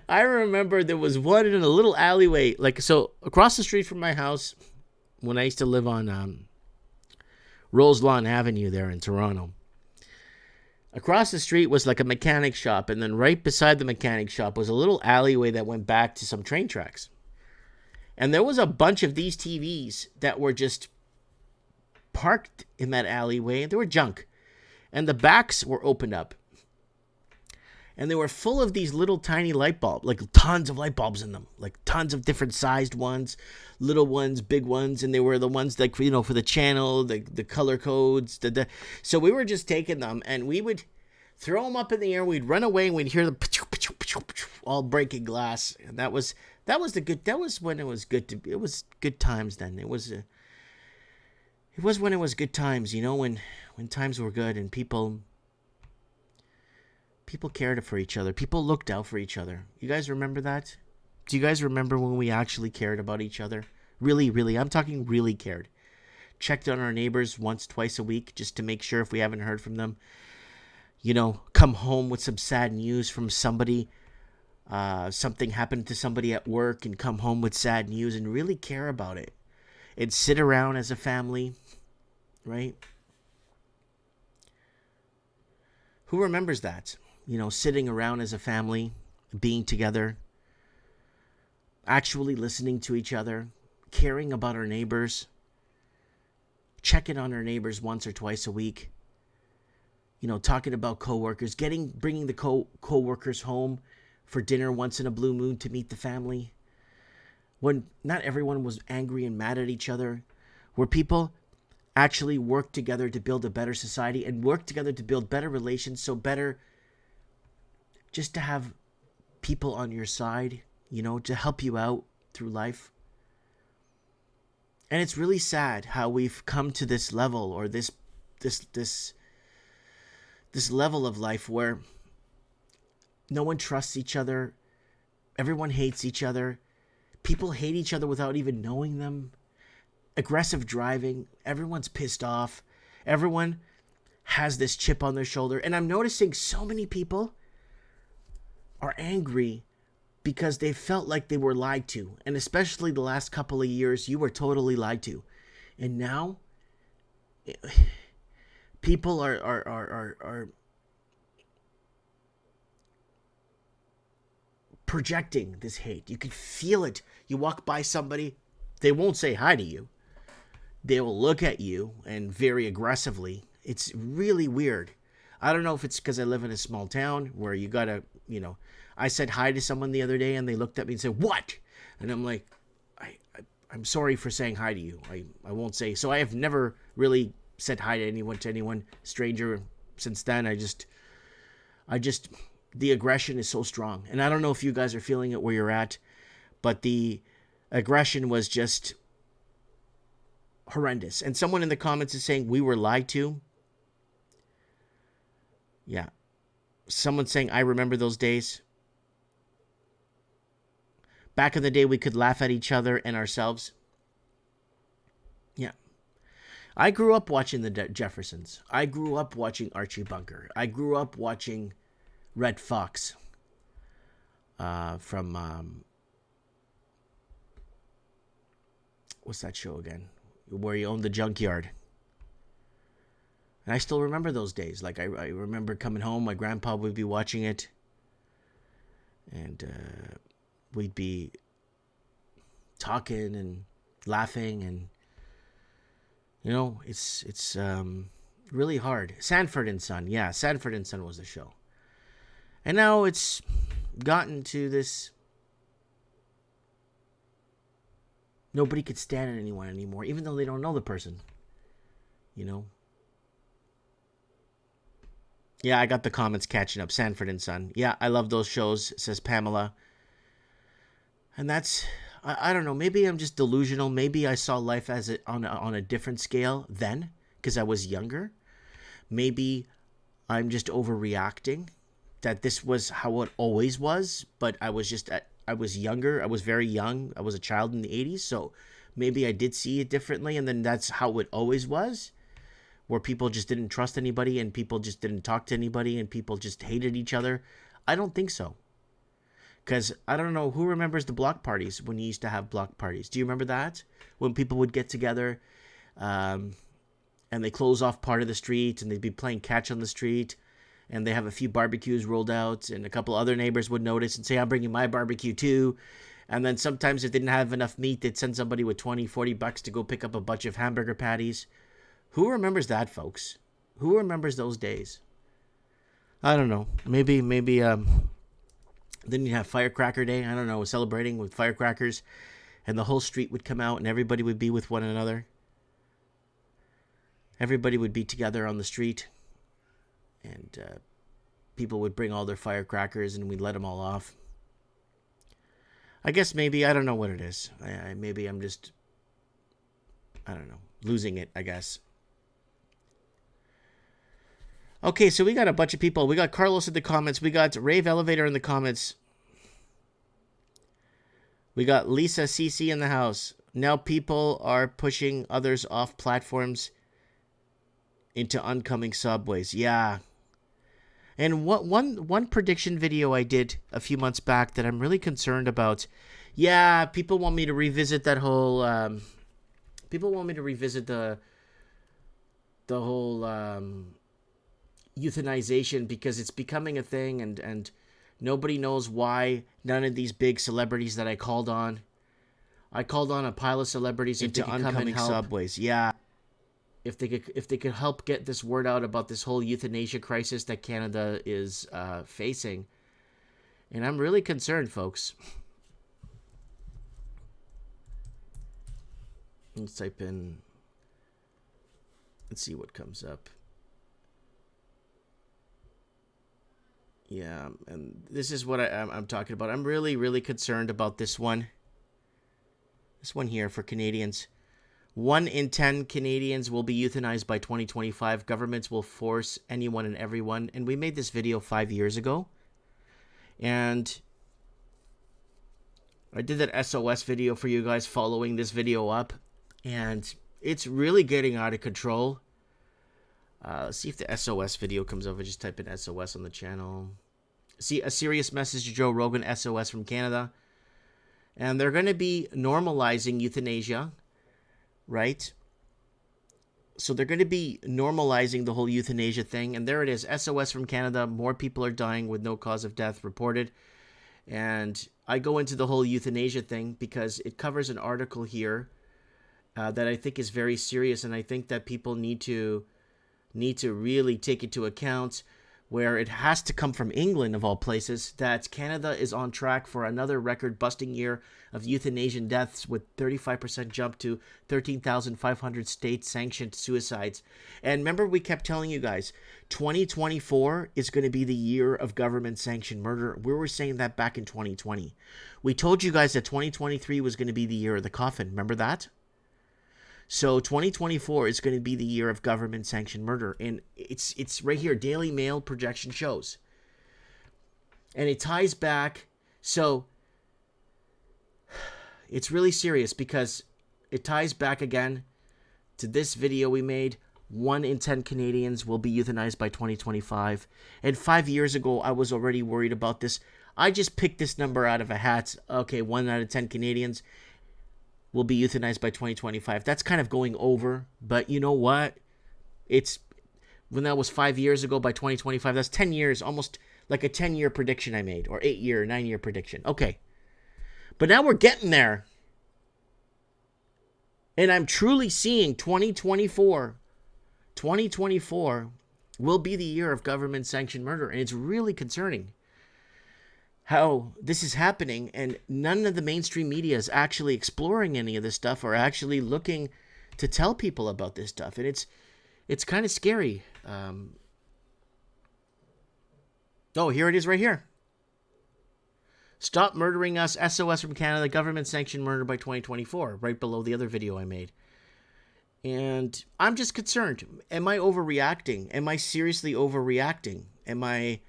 S1: remember there was one in a little alleyway, so across the street from my house when I used to live on Roselawn Avenue there in Toronto. Across the street was like a mechanic shop, and then right beside the mechanic shop was a little alleyway that went back to some train tracks. And there was a bunch of these TVs that were just parked in that alleyway, and they were junk. And the backs were opened up. And they were full of these little tiny light bulbs, like tons of light bulbs in them, like tons of different sized ones, little ones, big ones. And they were the ones like, for the channel, the color codes. So we were just taking them and we would throw them up in the air. We'd run away and we'd hear them all breaking glass. And that was when it was good it was good times then. It was when it was good times, when times were good and people cared for each other. People looked out for each other. You guys remember that? Do you guys remember when we actually cared about each other? Really, really. I'm talking really cared. Checked on our neighbors once, twice a week just to make sure if we haven't heard from them. Come home with some sad news from somebody. Something happened to somebody at work and come home with sad news and really care about it. And sit around as a family, right? Who remembers that? sitting around as a family, being together, actually listening to each other, caring about our neighbors, checking on our neighbors once or twice a week, talking about coworkers, bringing the coworkers home for dinner once in a blue moon to meet the family. When not everyone was angry and mad at each other, where people actually worked together to build a better society and work together to build better relations, so better just to have people on your side, to help you out through life. And it's really sad how we've come to this level, or this level of life where no one trusts each other. Everyone hates each other. People hate each other without even knowing them. Aggressive driving. Everyone's pissed off. Everyone has this chip on their shoulder. And I'm noticing so many people are angry because they felt like they were lied to. And especially the last couple of years, you were totally lied to. And now, people are projecting this hate. You can feel it. You walk by somebody, they won't say hi to you. They will look at you, and very aggressively. It's really weird. I don't know if it's because I live in a small town where you gotta, I said hi to someone the other day and they looked at me and said, "What?" And I'm like, I'm sorry for saying hi to you. I won't say. So I have never really said hi to anyone, stranger since then. I just, the aggression is so strong. And I don't know if you guys are feeling it where you're at, but the aggression was just horrendous. And someone in the comments is saying we were lied to. Yeah. Someone's saying, I remember those days. Back in the day, we could laugh at each other and ourselves. Yeah. I grew up watching the Jeffersons. I grew up watching Archie Bunker. I grew up watching Red Fox from, what's that show again? Where he owned the junkyard. And I still remember those days. Like, I remember coming home, my grandpa would be watching it. And we'd be talking and laughing. And, it's really hard. Sanford and Son. Yeah, Sanford and Son was the show. And now it's gotten to this... Nobody could stand anyone anymore, even though they don't know the person. Yeah, I got the comments catching up. Sanford and Son. Yeah, I love those shows, says Pamela. And that's, I don't know, maybe I'm just delusional. Maybe I saw life as on a different scale then, because I was younger. Maybe I'm just overreacting, that this was how it always was, but I was younger. I was very young. I was a child in the 80s, so maybe I did see it differently, and then that's how it always was, where people just didn't trust anybody, and people just didn't talk to anybody, and people just hated each other. I don't think so. Because I don't know, who remembers the block parties when you used to have block parties? Do you remember that? When people would get together and they close off part of the street, and they'd be playing catch on the street, and they have a few barbecues rolled out, and a couple other neighbors would notice and say, I'm bringing my barbecue too. And then sometimes if they didn't have enough meat, they'd send somebody with $20-$40 to go pick up a bunch of hamburger patties. Who remembers that, folks? Who remembers those days? I don't know. Maybe then you'd have Firecracker Day. I don't know, celebrating with firecrackers, and the whole street would come out, and everybody would be with one another. Everybody would be together on the street, and people would bring all their firecrackers, and we'd let them all off. I guess maybe, I don't know what it is. Maybe I'm just, I don't know, losing it, I guess. Okay, so we got a bunch of people. We got Carlos in the comments. We got Rave Elevator in the comments. We got Lisa CC in the house. Now people are pushing others off platforms into oncoming subways. Yeah. And one prediction video I did a few months back that I'm really concerned about. Yeah, people want me to revisit that whole... people want me to revisit the whole... euthanization because it's becoming a thing, and nobody knows why. None of these big celebrities that I called on a pile of celebrities into oncoming subways. Yeah. If they could help get this word out about this whole euthanasia crisis that Canada is facing. And I'm really concerned, folks. Let's type in, let's see what comes up. Yeah, and this is what I'm talking about. I'm really, really concerned about this one. This one here for Canadians. 1 in 10 Canadians will be euthanized by 2025. Governments will force anyone and everyone. And we made this video 5 years ago. And I did that SOS video for you guys following this video up. And it's really getting out of control. Let's see if the SOS video comes up. I just type in SOS on the channel. See, a serious message to Joe Rogan, SOS from Canada. And they're going to be normalizing euthanasia, right? So they're going to be normalizing the whole euthanasia thing. And there it is, SOS from Canada. More people are dying with no cause of death reported. And I go into the whole euthanasia thing because it covers an article here that I think is very serious. And I think that people need to really take into account, where it has to come from England of all places, that Canada is on track for another record-busting year of euthanasian deaths, with 35% jump to 13,500 state-sanctioned suicides. And remember, we kept telling you guys, 2024 is going to be the year of government-sanctioned murder. We were saying that back in 2020. We told you guys that 2023 was going to be the year of the coffin. Remember that? So 2024 is going to be the year of government-sanctioned murder. And it's right here, Daily Mail projection shows. And it ties back. So it's really serious because it ties back again to this video we made. 1 in 10 Canadians will be euthanized by 2025. And 5 years ago, I was already worried about this. I just picked this number out of a hat. Okay, 1 out of 10 Canadians will be euthanized by 2025. That's kind of going over, but you know what? It's when that was 5 years ago, by 2025, that's 10 years, almost like a 10-year prediction I made, or 8-year, 9-year prediction. Okay. But now we're getting there. And I'm truly seeing 2024 will be the year of government-sanctioned murder, and it's really concerning how this is happening, and none of the mainstream media is actually exploring any of this stuff or actually looking to tell people about this stuff. And it's kind of scary. Oh, here it is right here. Stop murdering us, SOS from Canada, government-sanctioned murder by 2024, right below the other video I made. And I'm just concerned. Am I overreacting? Am I seriously overreacting? Am I,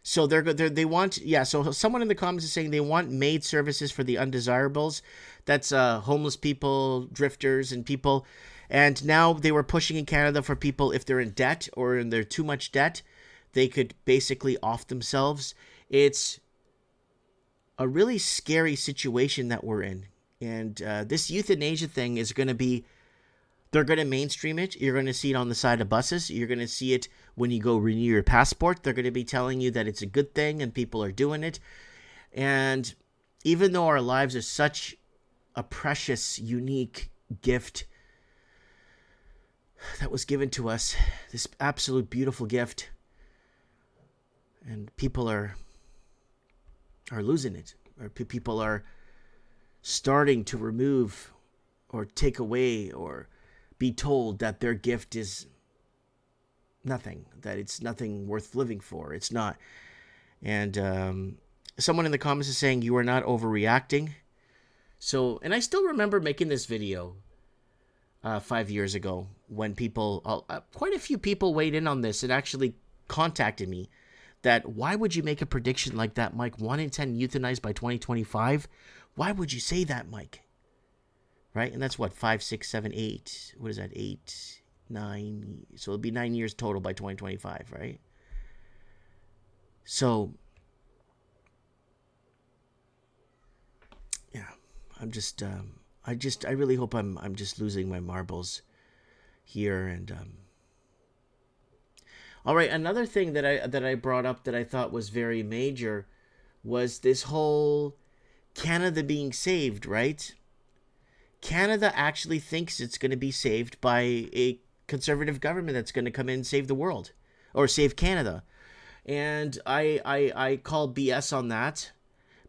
S1: So they want, yeah, so someone in the comments is saying they want maid services for the undesirables. That's homeless people, drifters, and people. And now they were pushing in Canada for people, if they're in debt or they're too much debt, they could basically off themselves. It's a really scary situation that we're in. And this euthanasia thing is going to be, they're going to mainstream it. You're going to see it on the side of buses. You're going to see it when you go renew your passport. They're going to be telling you that it's a good thing and people are doing it. And even though our lives are such a precious, unique gift that was given to us, this absolute beautiful gift, and people are losing it, or people are starting to remove or take away or be told that their gift is nothing, that it's nothing worth living for. It's not. And someone in the comments is saying you are not overreacting. So, and I still remember making this video 5 years ago when people, quite a few people weighed in on this and actually contacted me that why would you make a prediction like that, Mike? 1 in 10 euthanized by 2025? Why would you say that, Mike? Right? And that's what, 5, 6, 7, 8. What is that? 8, 9. So it'll be 9 years total by 2025, right? So, yeah, I'm just, I really hope I'm just losing my marbles here, and All right, another thing that I brought up that I thought was very major was this whole Canada being saved, right? Canada actually thinks it's going to be saved by a conservative government that's going to come in and save the world or save Canada. And I call BS on that,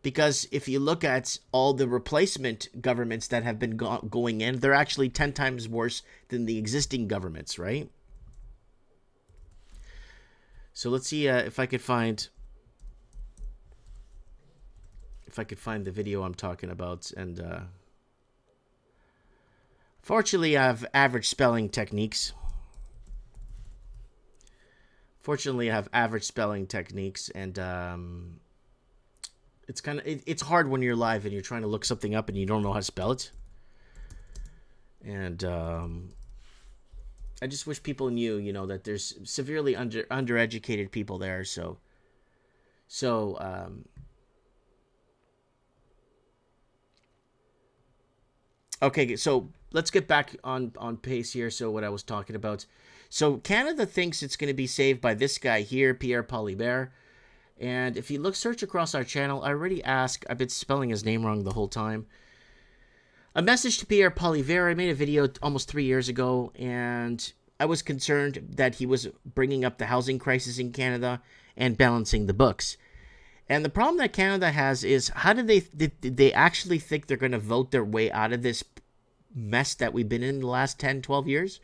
S1: because if you look at all the replacement governments that have been going in, they're actually 10 times worse than the existing governments, right? So let's see if I could find the video I'm talking about. And fortunately, I have average spelling techniques. And it's hard when you're live and you're trying to look something up and you don't know how to spell it. And I just wish people knew, that there's severely undereducated people there. Okay, so let's get back on pace here. So what I was talking about. So Canada thinks it's going to be saved by this guy here, Pierre Poilievre. And if you search across our channel, I already asked, I've been spelling his name wrong the whole time. A message to Pierre Poilievre. I made a video almost 3 years ago, and I was concerned that he was bringing up the housing crisis in Canada and balancing the books. And the problem that Canada has is, how did they actually think they're going to vote their way out of this mess that we've been in the last 10, 12 years?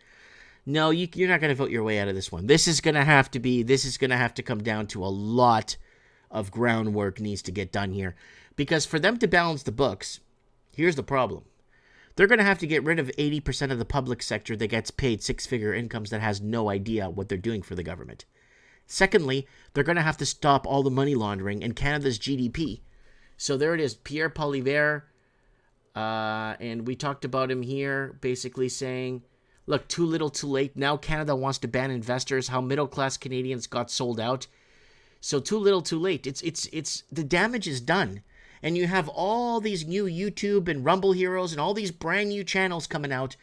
S1: No, you're not going to vote your way out of this one. This is going to have to come down to a lot of groundwork needs to get done here. Because for them to balance the books, here's the problem. They're going to have to get rid of 80% of the public sector that gets paid six-figure incomes that has no idea what they're doing for the government. Secondly, they're going to have to stop all the money laundering and Canada's GDP. So there it is, Pierre Poilievre. And we talked about him here, basically saying, look, too little, too late. Now Canada wants to ban investors. How middle-class Canadians got sold out. So too little, too late. It's the damage is done. And you have all these new YouTube and Rumble heroes and all these brand new channels coming out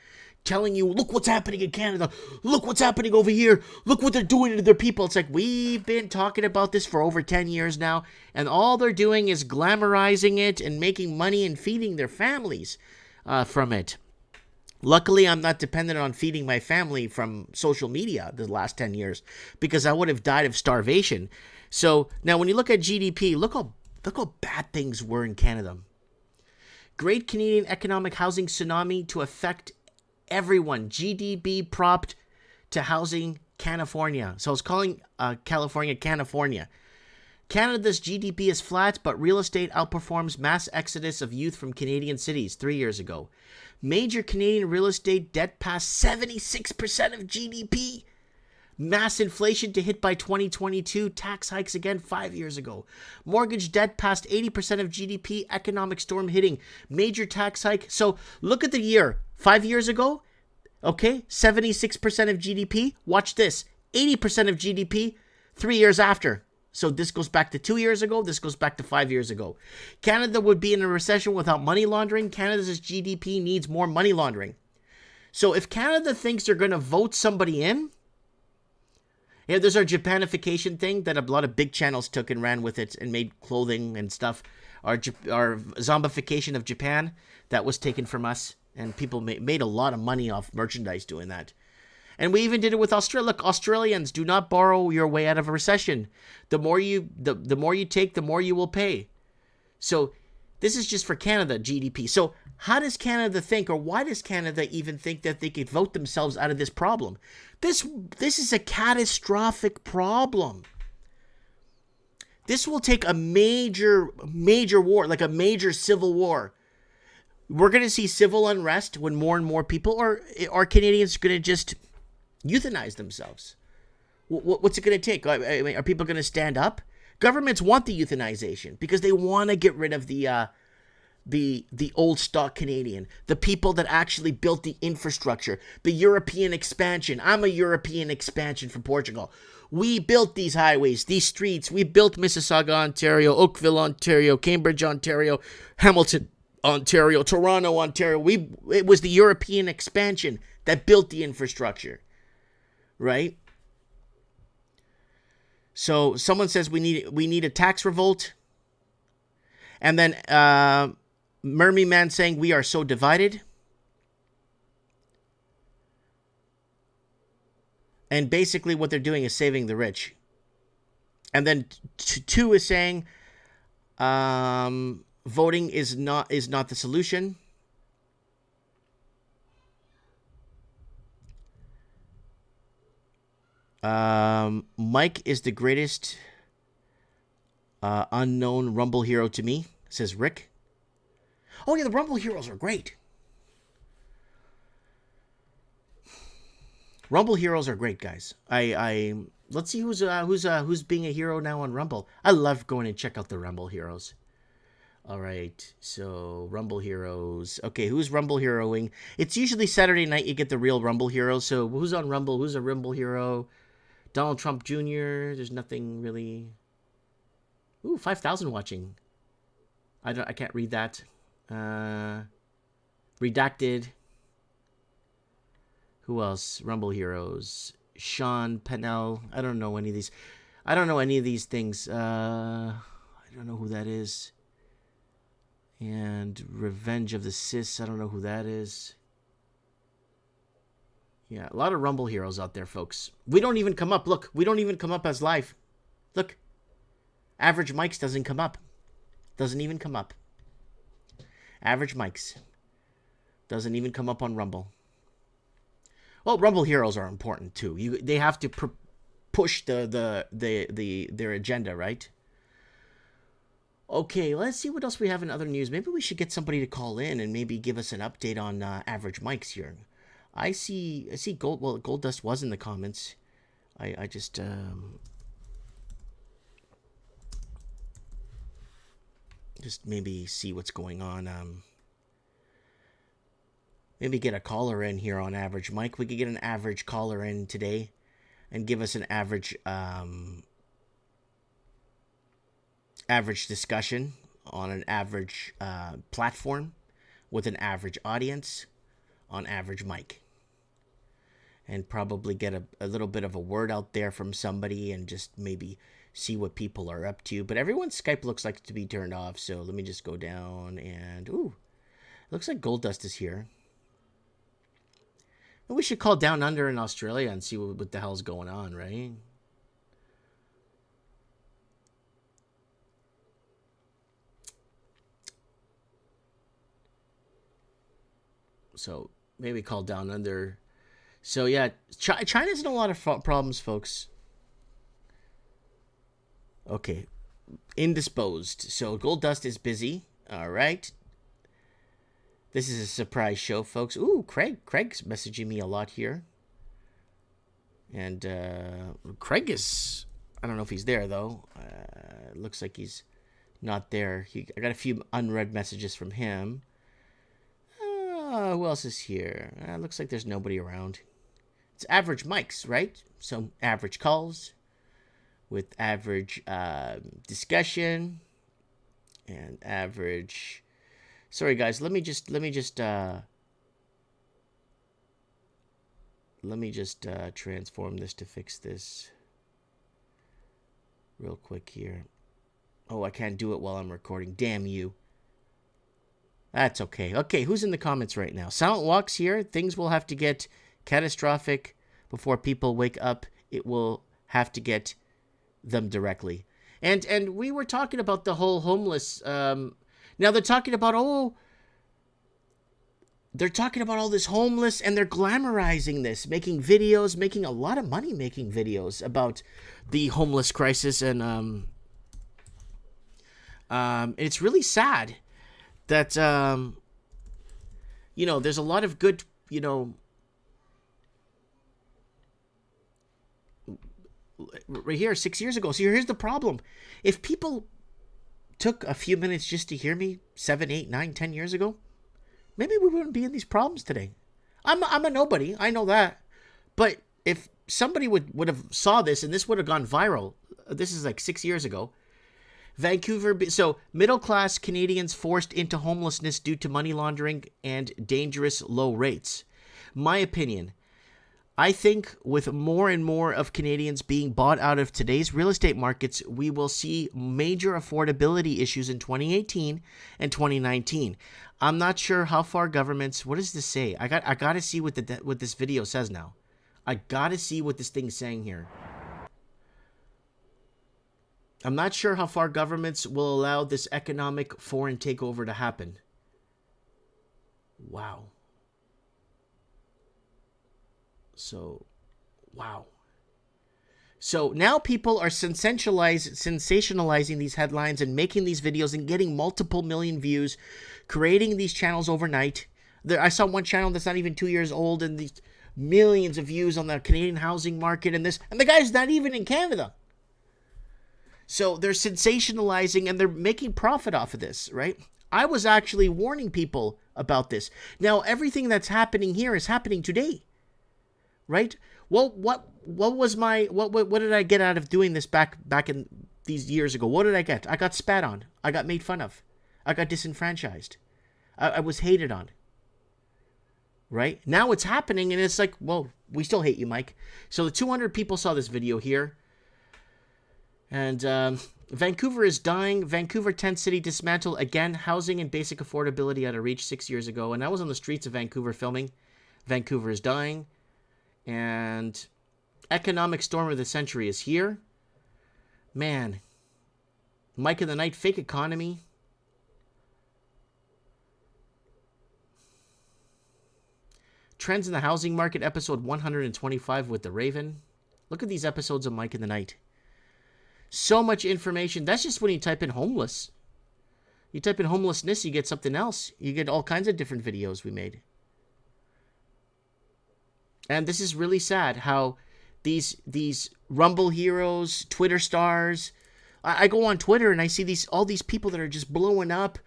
S1: telling you, look what's happening in Canada. Look what's happening over here. Look what they're doing to their people. It's like, we've been talking about this for over 10 years now, and all they're doing is glamorizing it and making money and feeding their families from it. Luckily, I'm not dependent on feeding my family from social media the last 10 years, because I would have died of starvation. So now when you look at GDP, look how bad things were in Canada. Great Canadian economic housing tsunami to affect everyone. GDP propped to housing California. So I was calling California, California. Canada's GDP is flat, but real estate outperforms mass exodus of youth from Canadian cities 3 years ago. Major Canadian real estate debt passed 76% of GDP. Mass inflation to hit by 2022. Tax hikes again 5 years ago. Mortgage debt passed 80% of GDP. Economic storm hitting. Major tax hike. So look at the year. 5 years ago, okay, 76% of GDP. Watch this. 80% of GDP 3 years after. So this goes back to 2 years ago. This goes back to 5 years ago. Canada would be in a recession without money laundering. Canada's GDP needs more money laundering. So if Canada thinks they're going to vote somebody in, yeah, there's our Japanification thing that a lot of big channels took and ran with it and made clothing and stuff. Our zombification of Japan, that was taken from us. And people made a lot of money off merchandise doing that. And we even did it with Australia. Look, Australians, do not borrow your way out of a recession. The more you take, the more you will pay. So this is just for Canada GDP. So how does Canada think, or why does Canada even think that they could vote themselves out of this problem? This is a catastrophic problem. This will take a major war, like a major civil war. We're going to see civil unrest when more and more people are Canadians going to just euthanize themselves. What's it going to take? I mean, are people going to stand up? Governments want the euthanization because they want to get rid of the old stock Canadian, the people that actually built the infrastructure, the European expansion. I'm a European expansion from Portugal. We built these highways, these streets. We built Mississauga, Ontario, Oakville, Ontario, Cambridge, Ontario, Hamilton, Ontario, Toronto, Ontario. It was the European expansion that built the infrastructure, right? So someone says we need a tax revolt. And then Mermy Man saying we are so divided. And basically what they're doing is saving the rich. And then 2 is saying voting is not the solution. Mike is the greatest unknown Rumble hero to me, says Rick. Oh yeah, the Rumble heroes are great. Rumble heroes are great, guys. Let's see who's being a hero now on Rumble. I love going and check out the Rumble heroes. All right, so Rumble heroes. Okay, who's Rumble heroing? It's usually Saturday night you get the real Rumble heroes. So who's on Rumble? Who's a Rumble hero? Donald Trump Jr. There's nothing really. Ooh, 5,000 watching. I can't read that. Redacted. Who else? Rumble heroes. Sean Pennell. I don't know any of these. I don't know any of these things. I don't know who that is. And Revenge of the Sis. I don't know who that is. Yeah, a lot of Rumble heroes out there, folks. We don't even come up. Look, we don't even come up as live. Look. Average Mike's doesn't come up. Doesn't even come up. Average Mike's doesn't even come up on Rumble. Well, Rumble heroes are important too. They have to push their agenda, right? Okay, let's see what else we have in other news. Maybe we should get somebody to call in and maybe give us an update on Average Mike's here. I see Gold. Well, Gold Dust was in the comments. I just maybe see what's going on. Maybe get a caller in here on Average Mike. We could get an average caller in today and give us an average discussion on an average platform with an average audience on Average Mike. And probably get a little bit of a word out there from somebody and just maybe see what people are up to. But everyone's Skype looks like to be turned off. So let me just go down and... Ooh, looks like Gold Dust is here. We should call Down Under in Australia and see what the hell's going on, right? So maybe call Down Under. So yeah, China's in a lot of problems, folks. Okay, indisposed. So Gold Dust is busy. All right. This is a surprise show, folks. Ooh, Craig's messaging me a lot here. And Craig is... I don't know if he's there, though. Looks like he's not there. I got a few unread messages from him. Who else is here? Looks like there's nobody around. It's Average Mike's, right? So average calls with average discussion and average... Sorry, guys. Let me just transform this to fix this real quick here. Oh, I can't do it while I'm recording. Damn you. That's okay. Okay, who's in the comments right now? Silent Walk's here. Things will have to get catastrophic before people wake up. It will have to get them directly. And we were talking about the whole homeless... Now they're talking about, all this homeless, and they're glamorizing this, making videos, making a lot of money making videos about the homeless crisis. And it's really sad that, there's a lot of good, right here 6 years ago. So here's the problem. If people took a few minutes just to hear me 7, 8, 9, 10 years ago, maybe we wouldn't be in these problems today. I'm a nobody. I know that. But if somebody would have saw this and this would have gone viral, this is like 6 years ago. So middle-class Canadians forced into homelessness due to money laundering and dangerous low rates. My opinion, I think with more and more of Canadians being bought out of today's real estate markets, we will see major affordability issues in 2018 and 2019. I'm not sure how far governments. What does this say? I got to see what this video says now. I got to see what this thing's saying here. I'm not sure how far governments will allow this economic foreign takeover to happen. Wow. So, wow. So now people are sensationalizing these headlines and making these videos and getting multiple million views, creating these channels overnight. I saw one channel that's not even 2 years old and these millions of views on the Canadian housing market and the guy's not even in Canada. So they're sensationalizing and they're making profit off of this, right? I was actually warning people about this. Now everything that's happening here is happening today. Right? Well, what did I get out of doing this back in these years ago? What did I get? I got spat on. I got made fun of. I got disenfranchised. I was hated on. Right? Now it's happening and it's like, well, we still hate you, Mike. So the 200 people saw this video here. And Vancouver is dying. Vancouver tent city dismantled again. Housing and basic affordability out of reach 6 years ago. And I was on the streets of Vancouver filming. Vancouver is dying. And economic storm of the century is here. Man. Mike of the Night, fake economy. Trends in the housing market, episode 125 with the Raven. Look at these episodes of Mike in the Night. So much information. That's just when you type in homeless. You type in homelessness, you get something else. You get all kinds of different videos we made. And this is really sad how these Rumble heroes, Twitter stars, I go on Twitter and I see all these people that are just blowing up.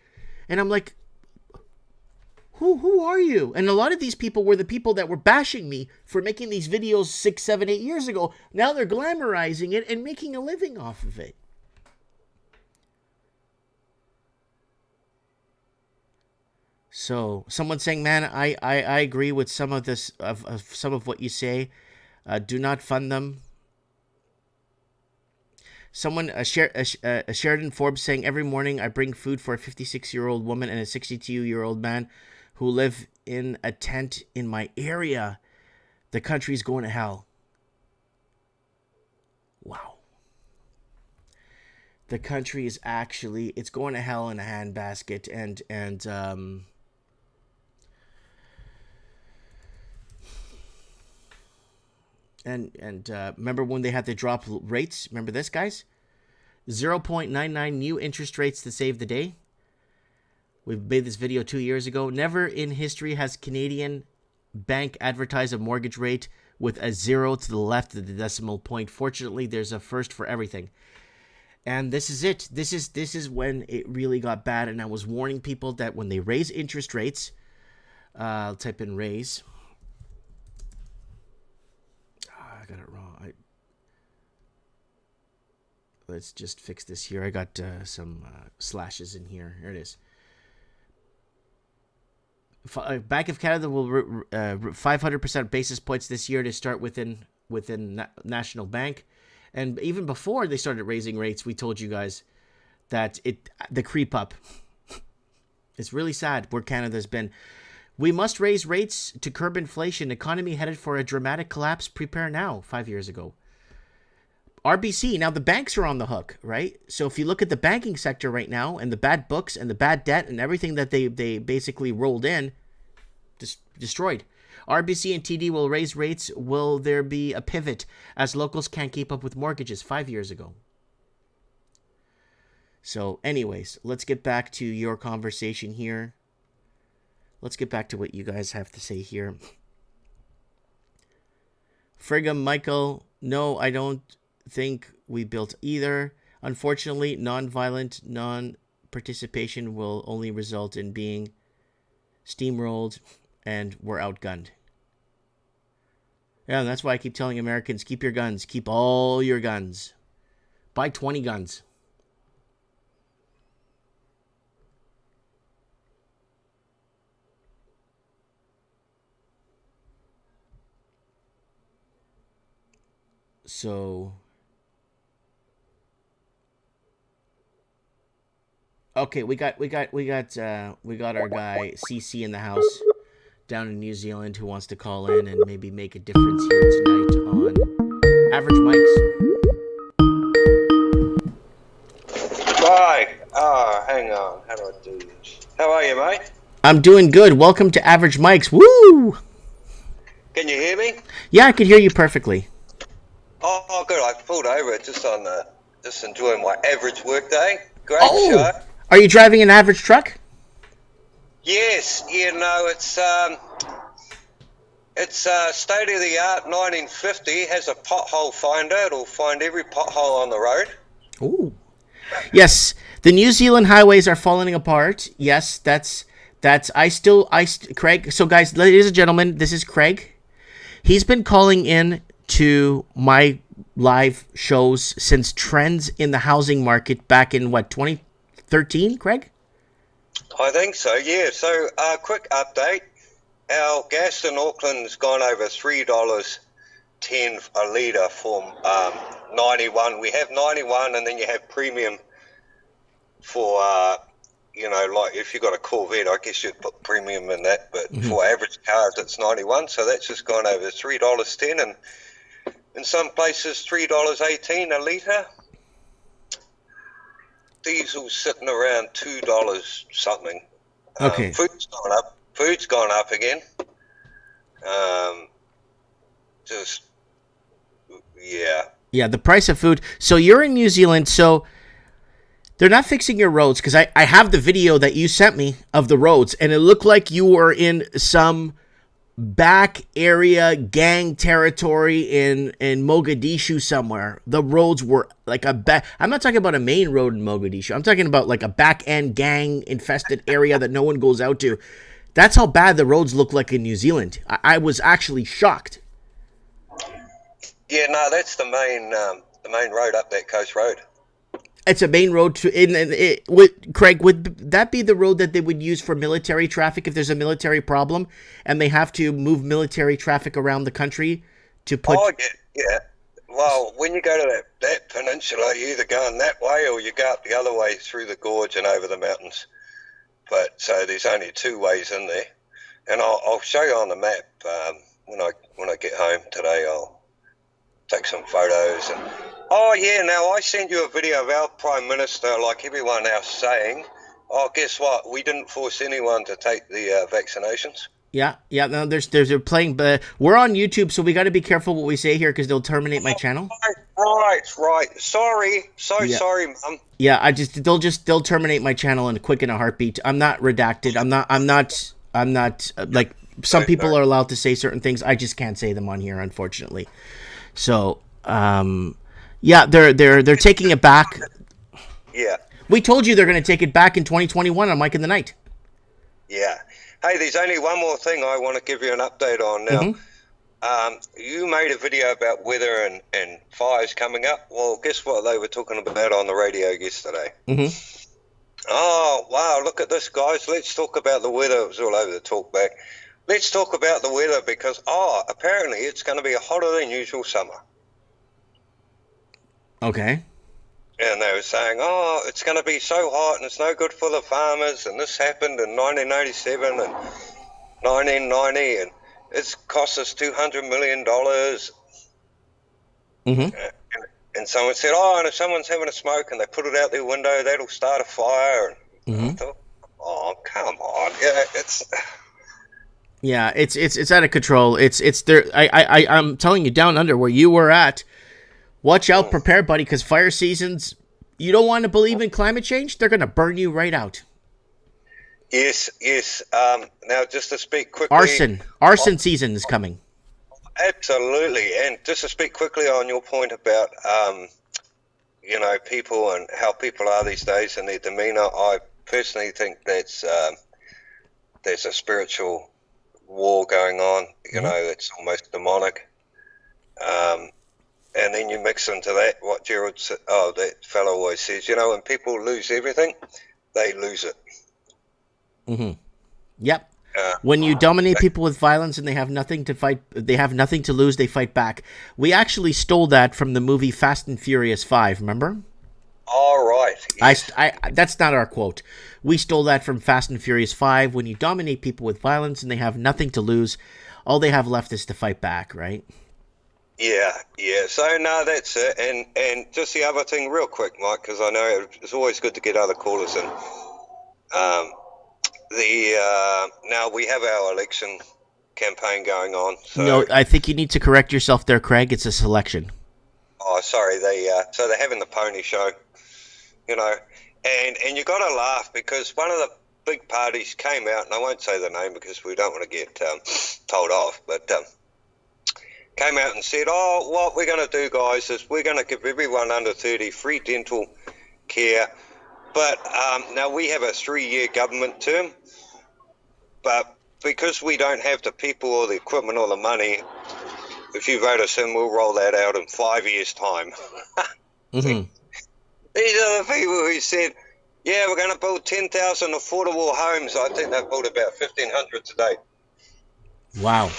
S1: And I'm like, who are you? And a lot of these people were the people that were bashing me for making these videos 6, 7, 8 years ago. Now they're glamorizing it and making a living off of it. So someone's saying, man, I agree with some of this, of some of what you say. Do not fund them. Someone, Sheridan Forbes saying, every morning I bring food for a 56-year-old woman and a 62-year-old man who live in a tent in my area. The country's going to hell. Wow. The country is actually, it's going to hell in a handbasket. And remember when they had to drop rates? Remember this, guys? 0.99 new interest rates to save the day. We made this video 2 years ago. Never in history has Canadian bank advertised a mortgage rate with a 0 to the left of the decimal point. Fortunately, there's a first for everything. And this is it. This is when it really got bad. And I was warning people that when they raise interest rates, I'll type in raise. I got it wrong. Let's just fix this here. I got some slashes in here. Here it is. Bank of Canada will 500% basis points this year to start within National Bank. And even before they started raising rates, we told you guys that the creep up. It's really sad where Canada's been. We must raise rates to curb inflation. Economy headed for a dramatic collapse. Prepare now. 5 years ago. RBC. Now the banks are on the hook, right? So if you look at the banking sector right now and the bad books and the bad debt and everything that they basically rolled in, destroyed. RBC and TD will raise rates. Will there be a pivot as locals can't keep up with mortgages? 5 years ago. So anyways, let's get back to your conversation here. Let's get back to what you guys have to say here. Friggum Michael, no, I don't think we built either. Unfortunately, non-violent non-participation will only result in being steamrolled and we're outgunned. Yeah, and that's why I keep telling Americans, keep your guns. Keep all your guns. Buy 20 guns. So, okay, we got our guy CC in the house down in New Zealand who wants to call in and maybe make a difference here tonight on Average Mics.
S4: Right. Hang on. How do I do this? How are you, mate?
S1: I'm doing good. Welcome to Average Mics. Woo!
S4: Can you hear me?
S1: Yeah, I can hear you perfectly.
S4: Oh, good. I pulled over just enjoying my average workday. Great show.
S1: Are you driving an average truck?
S4: Yes. You know, it's state of the art 1950. Has a pothole finder. It'll find every pothole on the road.
S1: Ooh. Yes, the New Zealand highways are falling apart. Yes, that's Craig. So guys, ladies and gentlemen, this is Craig. He's been calling in to my live shows since trends in the housing market back in 2013, Craig?
S4: I think so, yeah. So, quick update. Our gas in Auckland's gone over $3.10 a litre from 91. We have 91, and then you have premium for, like if you've got a Corvette, I guess you'd put premium in that. But for average cars, it's 91. So that's just gone over $3.10, and in some places $3.18 a litre. Diesel's sitting around $2 something.
S1: Okay.
S4: Food's gone up. Food's gone up again.
S1: Yeah, the price of food. So you're in New Zealand, so they're not fixing your roads, because I have the video that you sent me of the roads, and it looked like you were in some back area gang territory in Mogadishu somewhere. The roads were like I'm not talking about a main road in Mogadishu. I'm talking about like a back end gang infested area that no one goes out to. That's how bad the roads look like in New Zealand. I was actually shocked.
S4: Yeah, no, that's the main road up that coast road.
S1: It's a main road Craig, would that be the road that they would use for military traffic if there's a military problem and they have to move military traffic around the country to put...
S4: Oh, yeah. Well, when you go to that peninsula, you either go in that way or you go up the other way through the gorge and over the mountains. But so there's only two ways in there. And I'll show you on the map when I get home today. I'll take some photos and... Oh, yeah, now I sent you a video of our Prime Minister, like everyone else, saying, oh, guess what? We didn't force anyone to take the vaccinations.
S1: Yeah. No, they're playing, but we're on YouTube, so we got to be careful what we say here because they'll terminate my channel.
S4: Right. Sorry. Sorry, Mum.
S1: Yeah, they'll terminate my channel in a heartbeat. I'm not redacted. I'm not like some people are allowed to say certain things. I just can't say them on here, unfortunately. So, yeah, they're taking it back.
S4: Yeah.
S1: We told you they're going to take it back in 2021 on Mike in the Night.
S4: Yeah. Hey, there's only one more thing I want to give you an update on now. You made a video about weather and fires coming up. Well, guess what they were talking about on the radio yesterday? Oh, wow, look at this, guys. Let's talk about the weather. It was all over the talkback. Let's talk about the weather because, apparently it's going to be a hotter than usual summer.
S1: Okay.
S4: And they were saying, it's going to be so hot and it's no good for the farmers. And this happened in 1987 and 1990 and it's cost us $200 million. And someone said, and if someone's having a smoke and they put it out their window, that'll start a fire. And I thought, come on.
S1: Yeah, it's out of control. It's there. I'm telling you, down under where you were at, watch out, prepare, buddy, because fire seasons, you don't want to believe in climate change, they're going to burn you right out.
S4: Yes. Now, just to speak quickly...
S1: Arson season is coming.
S4: Absolutely. And just to speak quickly on your point about, people and how people are these days and their demeanor, I personally think there's a spiritual war going on. It's almost demonic. And then you mix into that what Gerald said, that fellow always says, when people lose everything, they lose it.
S1: Yep. When you dominate people with violence and they have nothing to fight, they have nothing to lose, they fight back. We actually stole that from the movie Fast and Furious 5, remember?
S4: All right. Yes.
S1: That's not our quote. We stole that from Fast and Furious 5. When you dominate people with violence and they have nothing to lose, all they have left is to fight back, right?
S4: Yeah. So no, that's it. And just the other thing, real quick, Mike, because I know it's always good to get other callers in. Now we have our election campaign going on. So,
S1: No, I think you need to correct yourself there, Craig. It's a selection.
S4: Oh, sorry. So they're having the pony show, and you got to laugh because one of the big parties came out, and I won't say the name because we don't want to get told off, but came out and said, "Oh, what we're going to do, guys, is we're going to give everyone under 30 free dental care." But now we have a 3-year government term, but because we don't have the people or the equipment or the money, if you vote us in, we'll roll that out in 5 years' time.
S1: Mm-hmm.
S4: These are the people who said, yeah, we're going to build 10,000 affordable homes. I think they've built about 1,500 today.
S1: Wow.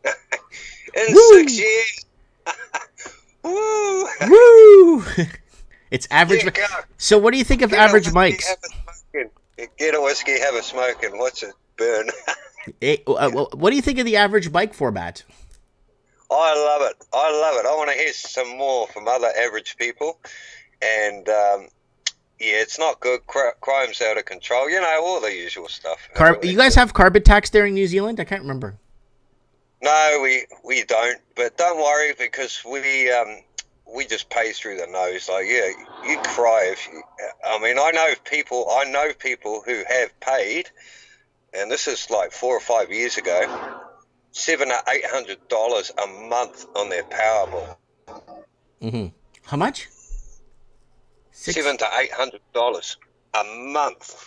S4: In
S1: Woo!
S4: 6 years. Woo!
S1: Woo! It's average.
S4: Yeah, go.
S1: So what do you think of
S4: Get
S1: average
S4: a whiskey,
S1: mics?
S4: have a smoking. Get a whiskey, have a smoke, and watch it burn.
S1: What do you think of the average mic format?
S4: I love it. I want to hear some more from other average people. And, it's not good. Crime's out of control. All the usual stuff.
S1: You guys have carbon tax there in New Zealand? I can't remember.
S4: No, we don't. But don't worry because we just pay through the nose. Like, yeah, you cry if you... I mean, I know people who have paid, and this is like 4 or 5 years ago, $700 or $800 a month on their power bill.
S1: Mm-hmm. How much?
S4: $700 to $800 a month.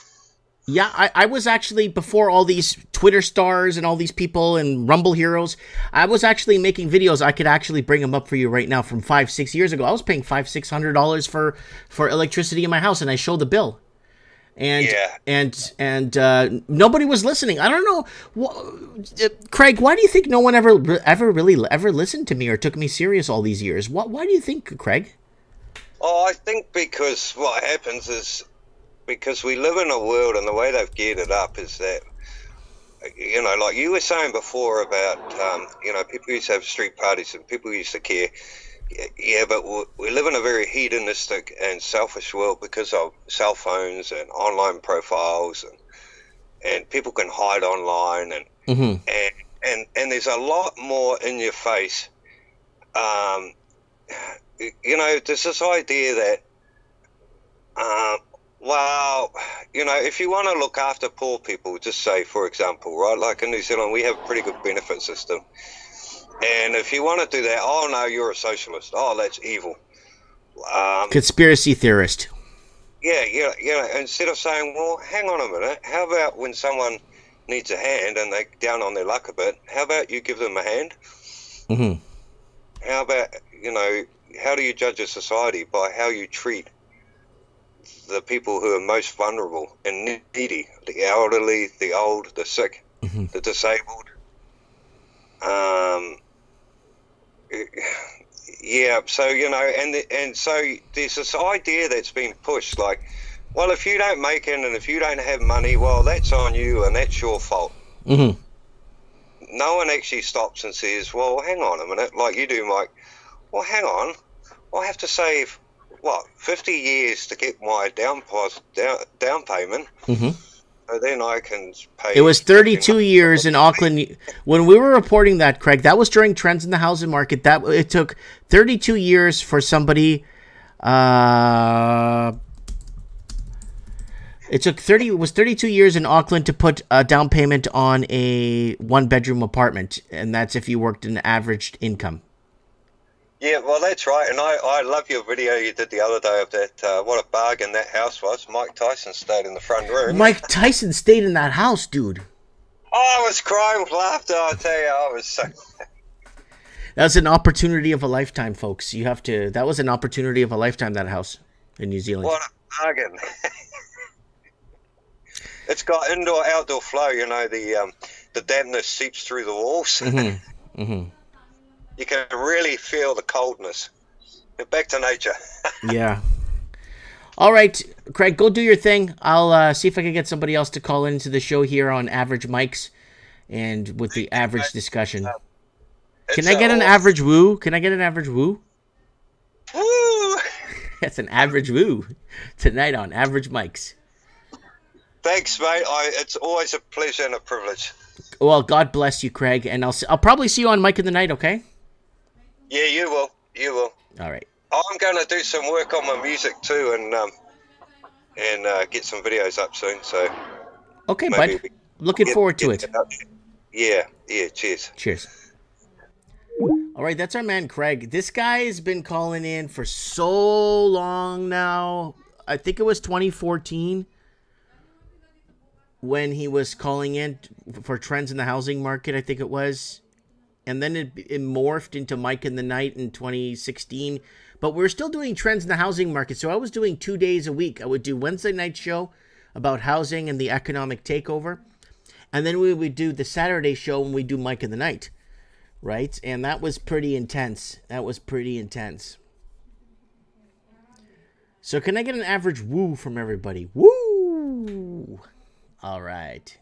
S1: Yeah, I was actually, before all these Twitter stars and all these people and Rumble heroes, I was actually making videos. I could actually bring them up for you right now from 5-6 years ago. I was paying $500-$600 for electricity in my house, and I showed the bill. And nobody was listening. I don't know, Craig. Why do you think no one ever really listened to me or took me serious all these years? Why do you think, Craig?
S4: Oh, I think because what happens is because we live in a world, and the way they've geared it up is that, like you were saying before about, people used to have street parties and people used to care. Yeah, but we live in a very hedonistic and selfish world because of cell phones and online profiles, and people can hide online, and
S1: Mm-hmm.
S4: and there's a lot more in your face. There's this idea that, if you want to look after poor people, just say, for example, right, like in New Zealand, we have a pretty good benefit system. And if you want to do that, oh, no, you're a socialist. Oh, that's evil.
S1: Conspiracy theorist.
S4: Yeah. Instead of saying, well, hang on a minute. How about when someone needs a hand and they're down on their luck a bit, how about you give them a hand?
S1: Mm-hmm.
S4: How about, how do you judge a society? By how you treat the people who are most vulnerable and needy, the elderly, the old, the sick,
S1: Mm-hmm.
S4: the disabled. So, and so there's this idea that's been pushed, like, well, if you don't make it and if you don't have money, well, that's on you and that's your fault.
S1: Mm-hmm.
S4: No one actually stops and says, well, hang on a minute, like you do, Mike. Well, hang on, I have to save, 50 years to get my down payment.
S1: Mm-hmm.
S4: So then I can pay.
S1: It was 32 years in Auckland. When we were reporting that, Craig, that was during trends in the housing market. That it took 32 years for somebody. It was 32 years in Auckland to put a down payment on a 1-bedroom apartment, and that's if you worked an average income.
S4: Yeah, well, that's right. And I love your video you did the other day of that, what a bargain that house was. Mike Tyson stayed in the front room.
S1: Mike Tyson stayed in that house, dude.
S4: Oh, I was crying with laughter, I tell you. I was so...
S1: That was an opportunity of a lifetime, folks. That was an opportunity of a lifetime, that house in New Zealand.
S4: What a bargain. It's got indoor-outdoor flow. You know, the dampness seeps through the walls. You can really feel the coldness. Back to nature.
S1: Yeah. All right, Craig, go do your thing. I'll see if I can get somebody else to call into the show here on Average Mics and with the average discussion. Can I get an average woo? Can I get an average woo?
S4: Woo!
S1: That's an average woo tonight on Average Mics.
S4: Thanks, mate. It's always a pleasure and a privilege.
S1: Well, God bless you, Craig, and I'll probably see you on Mike in the Night, okay?
S4: Yeah, you will. You will.
S1: All right.
S4: I'm going to do some work on my music too, and get some videos up soon. So.
S1: Okay, bud. Looking forward to it.
S4: Yeah. Cheers.
S1: Cheers. All right, that's our man Craig. This guy has been calling in for so long now. I think it was 2014 when he was calling in for trends in the housing market, I think it was. And then it morphed into Mike in the Night in 2016. But we're still doing trends in the housing market. So I was doing 2 days a week. I would do Wednesday night show about housing and the economic takeover. And then we would do the Saturday show when we do Mike in the Night. Right? And that was pretty intense. So can I get an average woo from everybody? Woo! All right.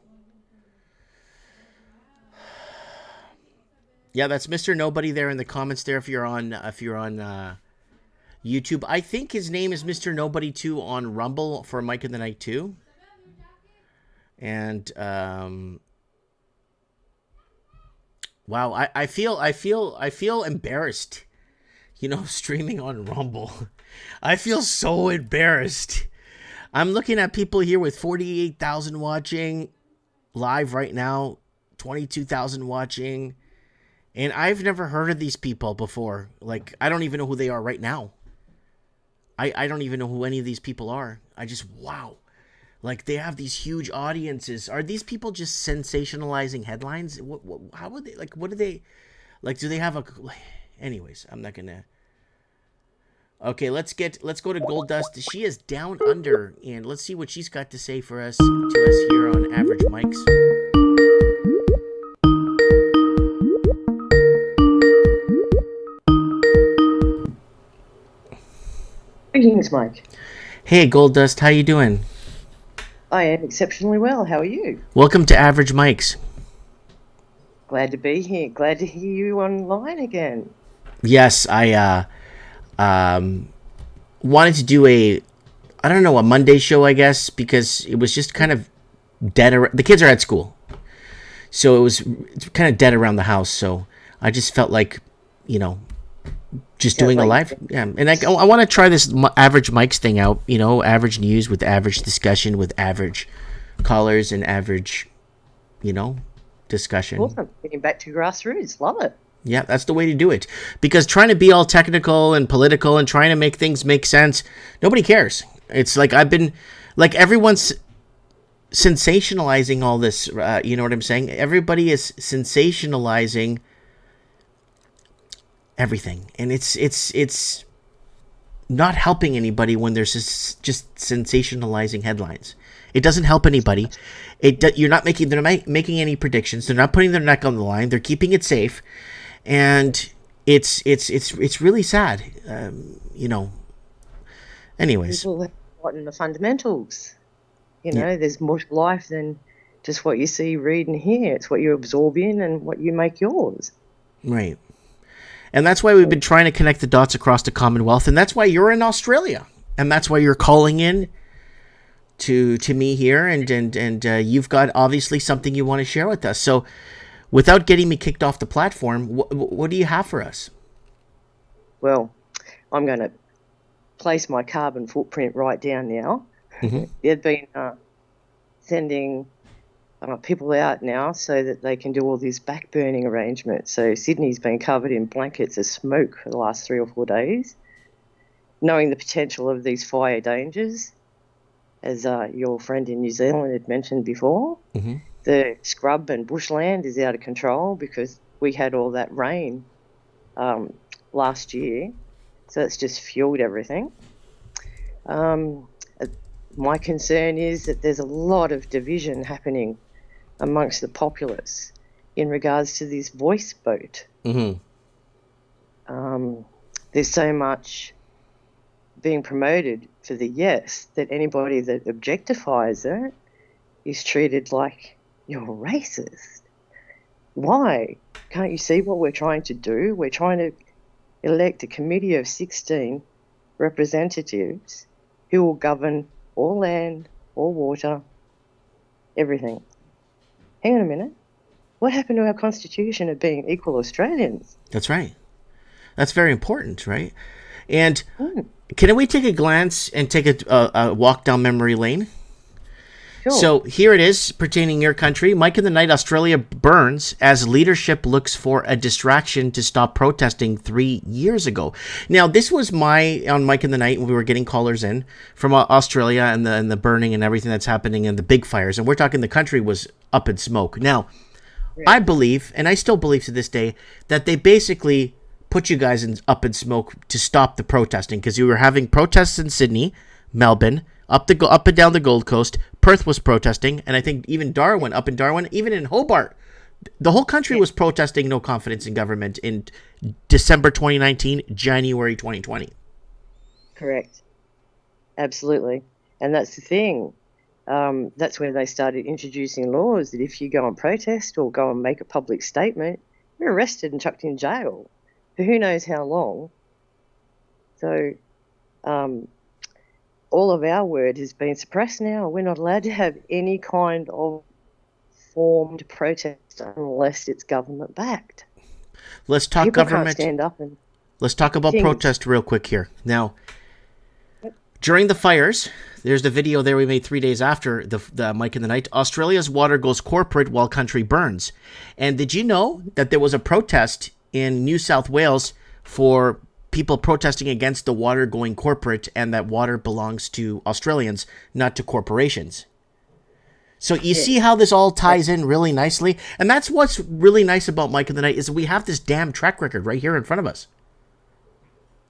S1: Yeah, that's Mr. Nobody there in the comments there if you're on YouTube. I think his name is Mr. Nobody too on Rumble for Mike in the Night too. And wow, I feel embarrassed, streaming on Rumble. I feel so embarrassed. I'm looking at people here with 48,000 watching live right now, 22,000 watching. And I've never heard of these people before. Like, I don't even know who they are right now. I don't even know who any of these people are. Wow. Like, they have these huge audiences. Are these people just sensationalizing headlines? How would they, like, what do they, like, do they have a, anyways, I'm not gonna. Okay, let's go to Gold Dust. She is down under, and let's see what she's got to say for us, here on Average Mics.
S5: Greetings, Mike.
S1: Hey, Gold Dust, how you doing?
S5: I am exceptionally well. How are you?
S1: Welcome to Average Mics.
S5: Glad to be here. Glad to hear you online again.
S1: Yes, I wanted to do a Monday show, I guess, because it was just kind of dead. The kids are at school, so it was kind of dead around the house. So I just felt like, just doing a live. Yeah, and I want to try this Average Mics thing out. Average news with average discussion with average callers and average, discussion.
S5: Awesome. Getting back to grassroots. Love it.
S1: Yeah, that's the way to do it. Because trying to be all technical and political and trying to make things make sense, nobody cares. It's like everyone's sensationalizing all this. You know what I'm saying? Everybody is sensationalizing everything, and it's not helping anybody when there's just sensationalizing headlines. It doesn't help anybody. They're not making any predictions. They're not putting their neck on the line. They're keeping it safe. And it's really sad, Anyways,
S5: people have forgotten the fundamentals. There's more to life than just what you see, read, and hear. It's what you absorb in and what you make yours.
S1: Right. And that's why we've been trying to connect the dots across the Commonwealth, and that's why you're in Australia, and that's why you're calling in to me here, and you've got obviously something you want to share with us. So, without getting me kicked off the platform, what do you have for us?
S5: Well, I'm going to place my carbon footprint right down now.
S1: Mm-hmm.
S5: They've been sending people out now so that they can do all these back-burning arrangements. So Sydney's been covered in blankets of smoke for the last 3 or 4 days, knowing the potential of these fire dangers, as your friend in New Zealand had mentioned before.
S1: Mm-hmm.
S5: The scrub and bushland is out of control because we had all that rain last year. So it's just fueled everything. my concern is that there's a lot of division happening amongst the populace in regards to this voice vote.
S1: Mm-hmm.
S5: There's so much being promoted for the yes that anybody that objectifies it is treated like you're racist. Why? Can't you see what we're trying to do? We're trying to elect a committee of 16 representatives who will govern all land, all water, everything. Hang on a minute. What happened to our constitution of being equal Australians?
S1: That's right. That's very important, right? And can we take a glance and take a walk down memory lane?
S5: Sure.
S1: So here it is, pertaining to your country. Mike in the Night, Australia burns as leadership looks for a distraction to stop protesting 3 years ago. Now, this was on Mike in the Night when we were getting callers in from Australia and the burning and everything that's happening and the big fires. And we're talking the country was up in smoke. Now, I believe, and I still believe to this day, that they basically put you guys up in smoke to stop the protesting, because you were having protests in Sydney, Melbourne, up and down the Gold Coast. Perth was protesting, and I think even Darwin, even in Hobart, the whole country was protesting no confidence in government in December 2019, January 2020.
S5: Correct. Absolutely. And that's the thing. That's where they started introducing laws that if you go and protest or go and make a public statement, you're arrested and chucked in jail for who knows how long. So all of our word has been suppressed now. We're not allowed to have any kind of formed protest unless it's government backed.
S1: Let's talk
S5: People
S1: government.
S5: Can't stand up and
S1: Let's talk about protest real quick here. Now, during the fires, there's the video there we made 3 days after the Mike in the Night. Australia's water goes corporate while country burns. And did you know that there was a protest in New South Wales for people protesting against the water going corporate, and that water belongs to Australians, not to corporations? So you see how this all ties in really nicely? And that's what's really nice about Mike in the Night, is we have this damn track record right here in front of us.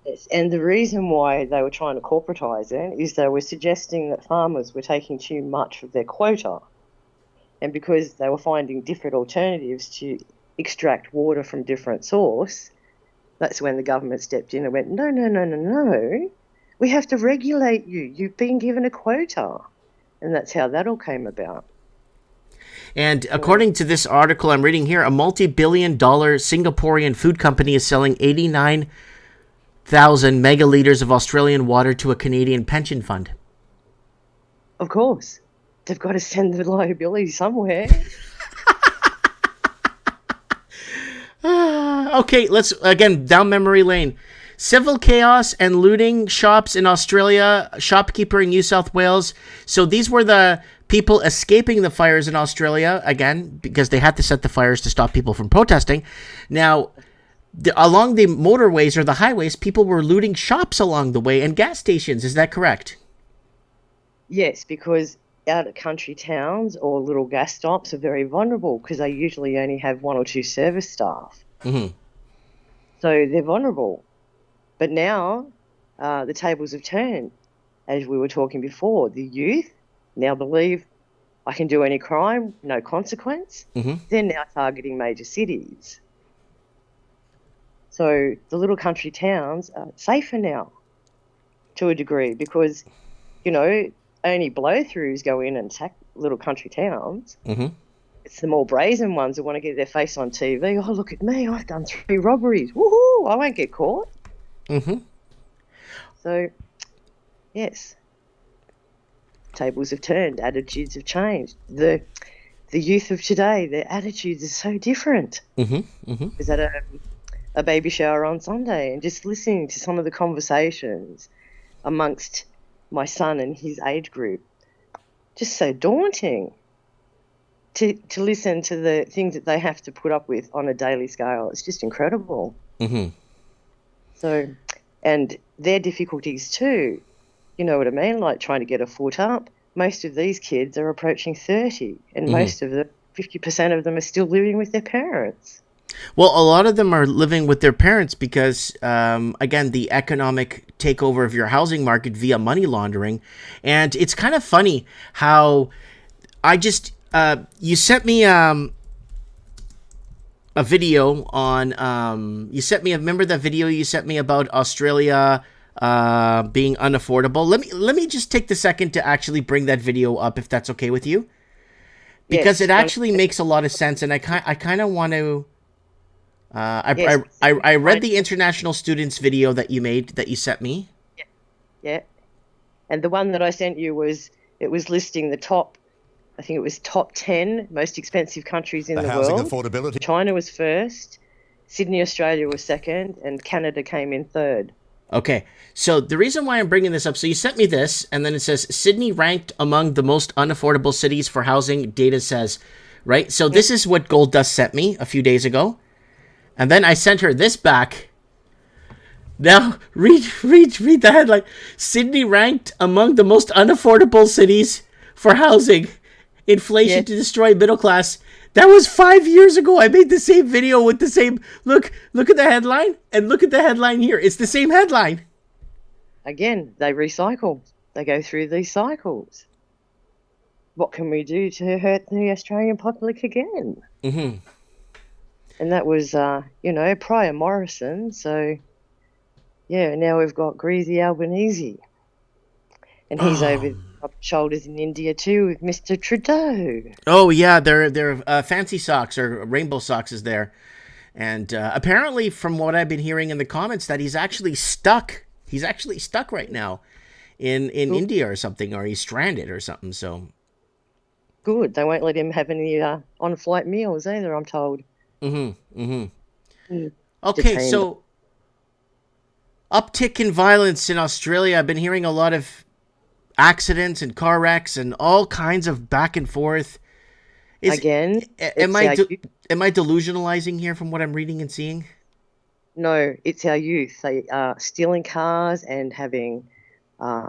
S5: Yes, and the reason why they were trying to corporatise it is they were suggesting that farmers were taking too much of their quota. And because they were finding different alternatives to extract water from different source, that's when the government stepped in and went, no. We have to regulate you. You've been given a quota. And that's how that all came about.
S1: And according to this article I'm reading here, a multi-billion-dollar Singaporean food company is selling 89,000 megaliters of Australian water to a Canadian pension fund.
S5: Of course. They've got to send the liability somewhere.
S1: Okay, let's, again, down memory lane. Civil chaos and looting shops in Australia, shopkeeper in New South Wales. So these were the people escaping the fires in Australia, again, because they had to set the fires to stop people from protesting. Now, along the motorways or the highways, people were looting shops along the way and gas stations. Is that correct?
S5: Yes, because out at country towns or little gas stops are very vulnerable because they usually only have one or two service staff.
S1: Mm-hmm.
S5: So they're vulnerable. But now the tables have turned. As we were talking before, the youth now believe I can do any crime, no consequence.
S1: Mm-hmm.
S5: They're now targeting major cities. So the little country towns are safer now to a degree because, only blow-throughs go in and attack little country towns.
S1: Mm-hmm.
S5: It's the more brazen ones who want to get their face on TV. Oh, look at me, I've done 3 robberies. Woohoo, I won't get caught.
S1: Mm-hmm.
S5: So, yes, tables have turned, attitudes have changed. The youth of today, their attitudes are so different.
S1: Mm-hmm. Mm-hmm.
S5: I was at a baby shower on Sunday and just listening to some of the conversations amongst my son and his age group, just so daunting to listen to the things that they have to put up with on a daily scale. It's just incredible.
S1: Mm-hmm.
S5: So, and their difficulties too, you know what I mean? Like trying to get a foot up. Most of these kids are approaching 30 and most of them, 50% of them are still living with their parents.
S1: Well, a lot of them are living with their parents because, again, the economic takeover of your housing market via money laundering. And it's kind of funny how I just you sent me a video on remember that video you sent me about Australia being unaffordable? Let me just take the second to actually bring that video up, if that's okay with you, because
S5: Yes.
S1: it actually makes a lot of sense, and I kind of want to.
S5: Yes.
S1: I read the international students video that you sent me.
S5: Yeah. And the one that I sent you was listing the top, I think it was top 10 most expensive countries in the
S6: housing
S5: world.
S6: affordability.
S5: China was first, Sydney, Australia was second, and Canada came in third.
S1: Okay, so the reason why I'm bringing this up, so you sent me this, and then it says Sydney ranked among the most unaffordable cities for housing, data says, right? So this is what Gold Dust sent me a few days ago, and then I sent her this back. Now, read the headline. Sydney ranked among the most unaffordable cities for housing. Inflation to destroy middle class. That was 5 years ago. I made the same video with the same... Look at the headline, and look at the headline here. It's the same headline.
S5: Again, they recycle. They go through these cycles. What can we do to hurt the Australian public again?
S1: Mm-hmm.
S5: And that was, prior Morrison. So, yeah, now we've got Greasy Albanese. And he's over up shoulders in India too with Mr. Trudeau.
S1: Oh, yeah, they're fancy socks or rainbow socks is there. And apparently, from what I've been hearing in the comments, that he's actually stuck. He's actually stuck right now in India or something, or he's stranded or something. So
S5: good. They won't let him have any on-flight meals either, I'm told.
S1: Okay,
S5: Detained.
S1: so uptick in violence in Australia. I've been hearing a lot of accidents and car wrecks and all kinds of back and forth.
S5: Again,
S1: am I delusionalizing here from what I'm reading and seeing?
S5: No, it's our youth. They are stealing cars and having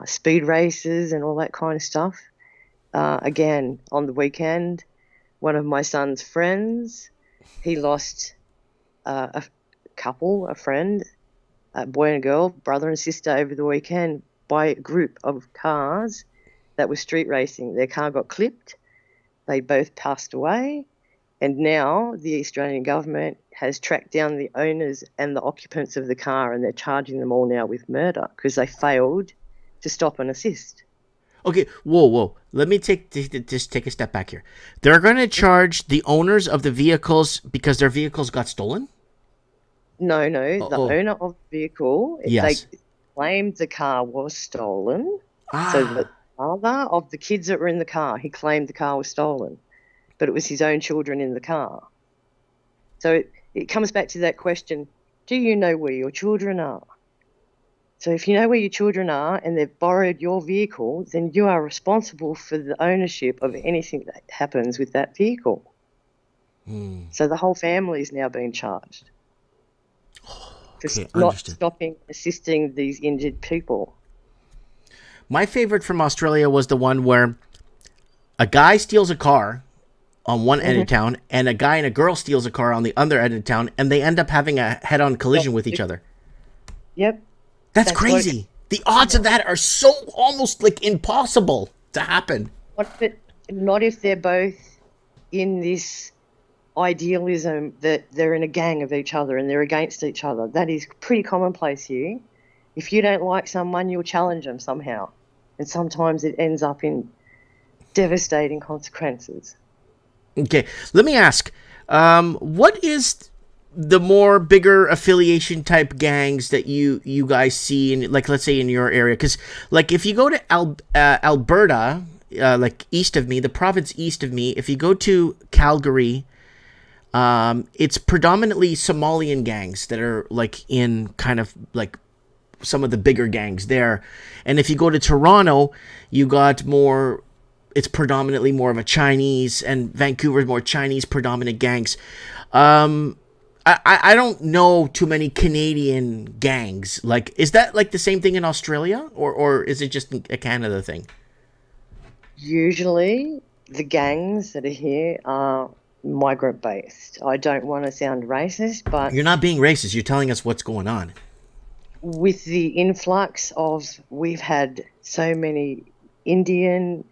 S5: speed races and all that kind of stuff. Again, on the weekend, one of my son's friends, he lost a friend, a boy and a girl, brother and sister over the weekend by a group of cars that were street racing. Their car got clipped. They both passed away. And now the Australian government has tracked down the owners and the occupants of the car, and they're charging them all now with murder because they failed to stop and assist.
S1: Okay, whoa. Let me take a step back here. They're going to charge the owners of the vehicles because their vehicles got stolen?
S5: No, the owner of the vehicle,
S1: yes.
S5: They claimed the car was stolen. So the father of the kids that were in the car, he claimed the car was stolen, but it was his own children in the car. So it comes back to that question, do you know where your children are? So if you know where your children are and they've borrowed your vehicle, then you are responsible for the ownership of anything that happens with that vehicle. So the whole family is now being charged for not stopping, assisting these injured people.
S1: My favorite from Australia was the one where a guy steals a car on one end of town and a guy and a girl steals a car on the other end of town, and they end up having a head-on collision with each other.
S5: Yep.
S1: That's crazy. The odds of that are so almost like impossible to happen.
S5: Not if they're both in this idealism that they're in a gang of each other and they're against each other. That is pretty commonplace here. If you don't like someone, you'll challenge them somehow. And sometimes it ends up in devastating consequences.
S1: Okay, let me ask, what is the more bigger affiliation type gangs that you guys see in, like, let's say in your area? Because, like, if you go to Alberta, like east of me, the province east of me, if you go to Calgary, it's predominantly Somalian gangs that are like in kind of like some of the bigger gangs there. And if you go to Toronto, you got more, it's predominantly more of a Chinese, and Vancouver's more Chinese predominant gangs. I don't know too many Canadian gangs. Like, is that like the same thing in Australia, or is it just a Canada thing?
S5: Usually the gangs that are here are migrant-based. I don't want to sound racist, but...
S1: You're not being racist. You're telling us what's going on.
S5: with the influx of, we've had so many Indian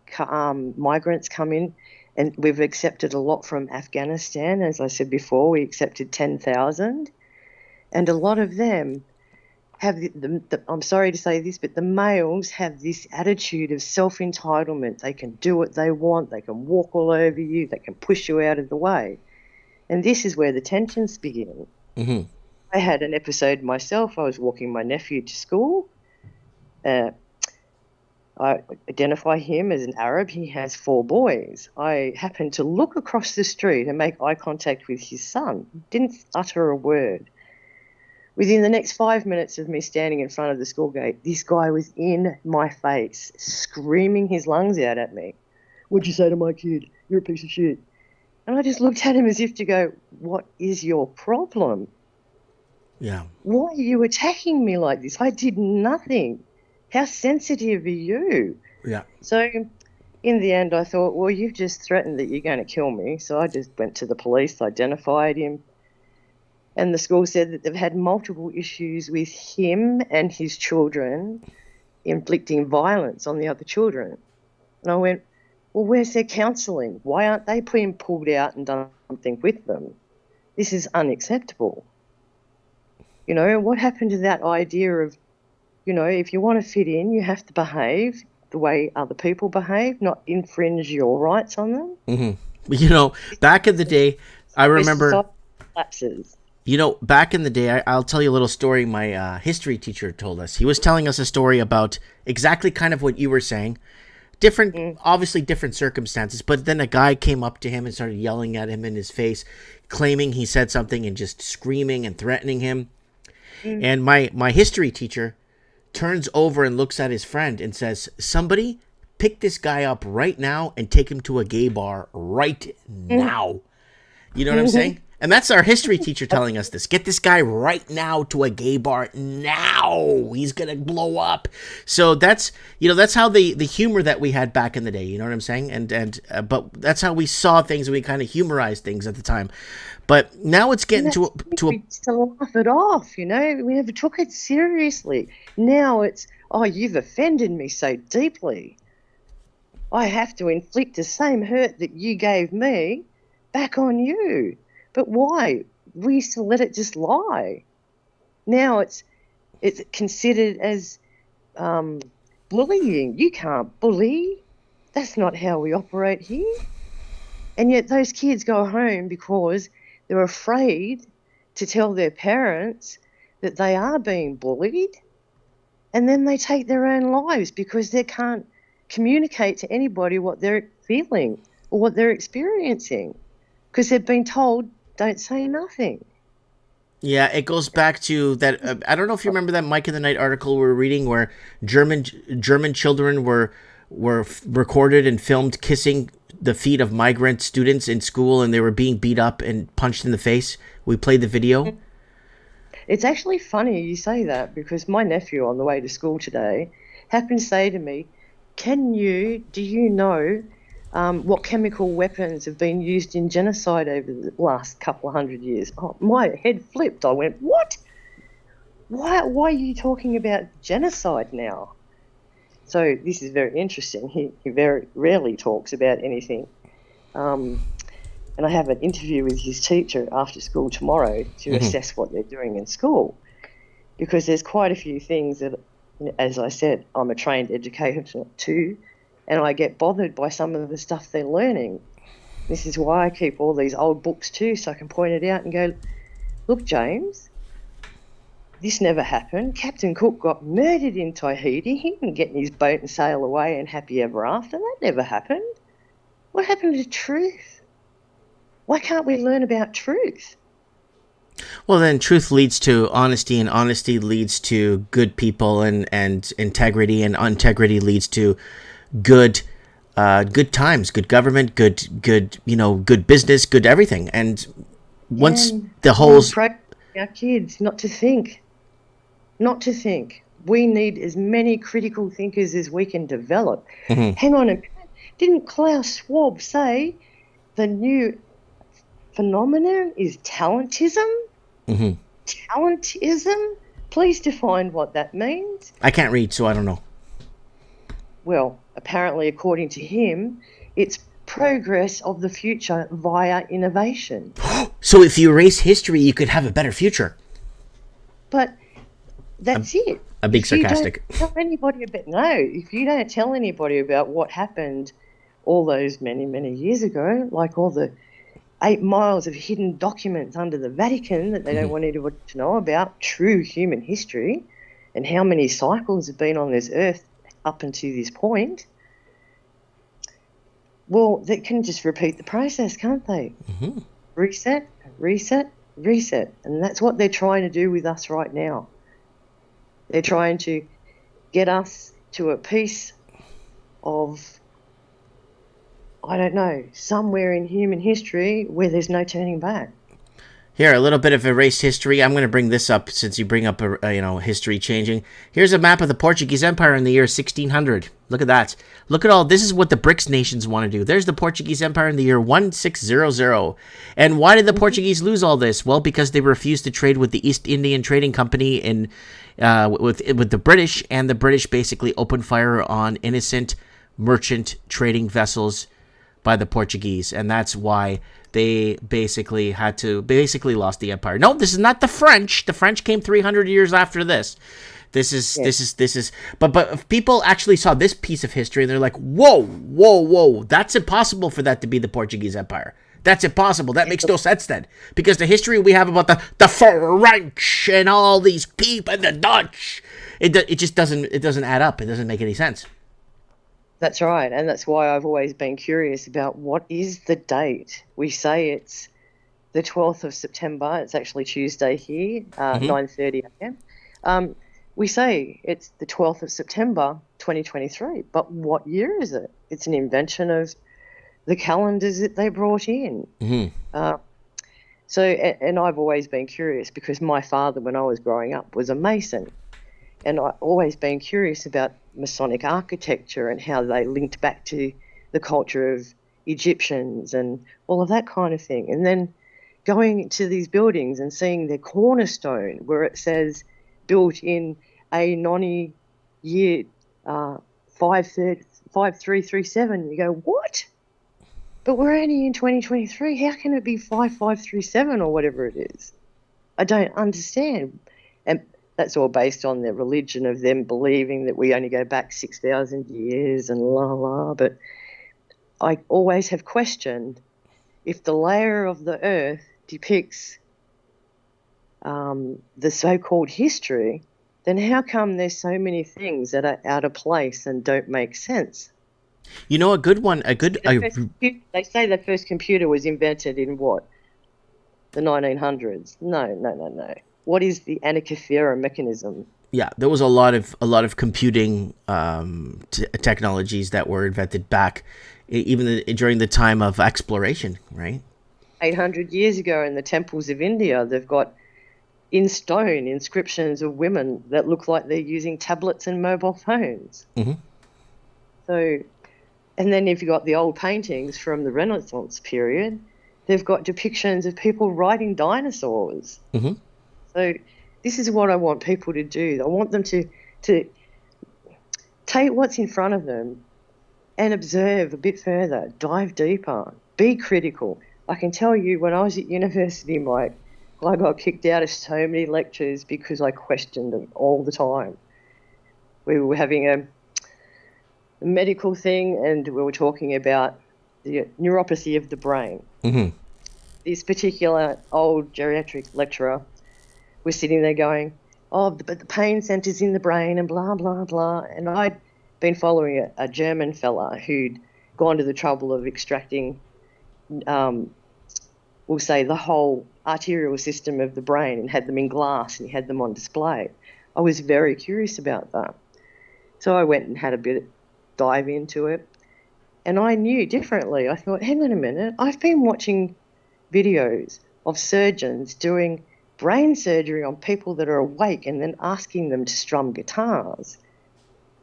S5: migrants come in, and we've accepted a lot from Afghanistan. As I said before, we accepted 10,000, and a lot of them have I'm sorry to say this, but the males have this attitude of self-entitlement. They can do what they want, they can walk all over you, they can push you out of the way. And this is where the tensions begin.
S1: Mm-hmm.
S5: I had an episode myself. I was walking my nephew to school. I identify him as an Arab. He has 4 boys. I happened to look across the street and make eye contact with his son. Didn't utter a word. Within the next 5 minutes of me standing in front of the school gate, this guy was in my face, screaming his lungs out at me. "What'd you say to my kid? You're a piece of shit." And I just looked at him as if to go, "What is your problem?
S1: Yeah.
S5: Why are you attacking me like this? I did nothing. How sensitive are you?"
S1: Yeah.
S5: So in the end, I thought, well, you've just threatened that you're going to kill me. So I just went to the police, identified him. And the school said that they've had multiple issues with him and his children inflicting violence on the other children. And I went, well, where's their counselling? Why aren't they being pulled out and done something with them? This is unacceptable. You know, what happened to that idea of, you know, if you want to fit in, you have to behave the way other people behave, not infringe your rights on them?
S1: Mm-hmm. You know, back in the day, I remember...
S5: lapses.
S1: You know, back in the day, I'll tell you a little story my history teacher told us. He was telling us a story about exactly kind of what you were saying. Obviously different circumstances, but then a guy came up to him and started yelling at him in his face, claiming he said something and just screaming and threatening him. And my history teacher turns over and looks at his friend and says, "Somebody pick this guy up right now and take him to a gay bar right now." You know what I'm saying? And that's our history teacher telling us this. Get this guy right now to a gay bar now. He's going to blow up. So that's, you know, that's how the humor that we had back in the day. You know what I'm saying? But that's how we saw things, and we kind of humorized things at the time. But now it's getting to
S5: we used to laugh it off, you know. We never took it seriously. Now it's, oh, you've offended me so deeply. I have to inflict the same hurt that you gave me back on you. But why? We used to let it just lie. Now it's considered as bullying. You can't bully. That's not how we operate here. And yet those kids go home because they're afraid to tell their parents that they are being bullied, and then they take their own lives because they can't communicate to anybody what they're feeling or what they're experiencing because they've been told, don't say nothing.
S1: Yeah, it goes back to that. I don't know if you remember that Mike in the Night article we were reading, where German children were recorded and filmed kissing the feet of migrant students in school, and they were being beat up and punched in the face. We played the video.
S5: It's actually funny you say that, because my nephew on the way to school today happened to say to me, do you know what chemical weapons have been used in genocide over the last couple of 100 years? Oh, my head flipped. I went, what? Why are you talking about genocide now? So this is very interesting. He very rarely talks about anything. And I have an interview with his teacher after school tomorrow to assess what they're doing in school, because there's quite a few things that, as I said, I'm a trained educator too, and I get bothered by some of the stuff they're learning. This is why I keep all these old books too, so I can point it out and go, look, James, this never happened. Captain Cook got murdered in Tahiti. He didn't get in his boat and sail away and happy ever after. That never happened. What happened to truth? Why can't we learn about truth?
S1: Well, then truth leads to honesty, and honesty leads to good people and integrity, and integrity leads to good times, good government, good business, good everything. And once the whole
S5: our kids not to think. We need as many critical thinkers as we can develop. Hang on a minute. Didn't Klaus Schwab say the new phenomenon is talentism? Talentism? Please define what that means.
S1: I can't read, so I don't know.
S5: Well, apparently, according to him, it's progress of the future via innovation.
S1: So if you erase history, you could have a better future.
S5: But that's it.
S1: A big sarcastic.
S5: If you don't tell anybody about what happened all those many, many years ago, like all the 8 miles of hidden documents under the Vatican that they don't want anyone to know about, true human history, and how many cycles have been on this earth up until this point, well, they can just repeat the process, can't they?
S1: Mm-hmm.
S5: Reset, reset, reset. And that's what they're trying to do with us right now. They're trying to get us to a piece of, I don't know, somewhere in human history where there's no turning back.
S1: Here, a little bit of erased history. I'm going to bring this up since you bring up, history changing. Here's a map of the Portuguese Empire in the year 1600. Look at that. Look at all. This is what the BRICS nations want to do. There's the Portuguese Empire in the year 1600. And why did the Portuguese lose all this? Well, because they refused to trade with the East Indian Trading Company with the British, and the British basically opened fire on innocent merchant trading vessels by the Portuguese, and that's why they basically lost the empire. No, this is not the French. The French came 300 years after this. This is. But if people actually saw this piece of history, they're like, whoa, that's impossible for that to be the Portuguese Empire. That's impossible. That makes no sense then, because the history we have about the French and all these people and the Dutch, it just doesn't add up. It doesn't make any sense.
S5: That's right, and that's why I've always been curious about what is the date. We say it's the 12th of September. It's actually Tuesday here, 9:30 a.m. We say it's the 12th of September, 2023, but what year is it? It's an invention of the calendars that they brought in. And I've always been curious because my father, when I was growing up, was a Mason. And I've always been curious about Masonic architecture and how they linked back to the culture of Egyptians and all of that kind of thing. And then going to these buildings and seeing their cornerstone where it says built in a nonny year 5337, you go, what? But we're only in 2023. How can it be 5537 or whatever it is? I don't understand. And that's all based on their religion of them believing that we only go back 6,000 years and la la. But I always have questioned if the layer of the earth depicts the so-called history, then how come there's so many things that are out of place and don't make sense?
S1: You know, they
S5: say the first computer was invented in what? The 1900s? No. What is the Antikythera mechanism?
S1: Yeah, there was a lot of computing technologies that were invented back, even during the time of exploration, right?
S5: 800 years ago in the temples of India, they've got in stone inscriptions of women that look like they're using tablets and mobile phones.
S1: Mm-hmm.
S5: So, and then if you've got the old paintings from the Renaissance period, they've got depictions of people riding dinosaurs.
S1: Mm-hmm.
S5: So this is what I want people to do. I want them to take what's in front of them and observe a bit further, dive deeper, be critical. I can tell you when I was at university, Mike, I got kicked out of so many lectures because I questioned them all the time. We were having a medical thing and we were talking about the neuropathy of the brain.
S1: Mm-hmm.
S5: This particular old geriatric lecturer was sitting there going, oh, but the pain centres in the brain and blah, blah, blah. And I'd been following a German fella who'd gone to the trouble of extracting, we'll say, the whole arterial system of the brain and had them in glass and he had them on display. I was very curious about that. So I went and had a bit of dive into it. And I knew differently. I thought, hang on a minute, I've been watching videos of surgeons doing brain surgery on people that are awake and then asking them to strum guitars.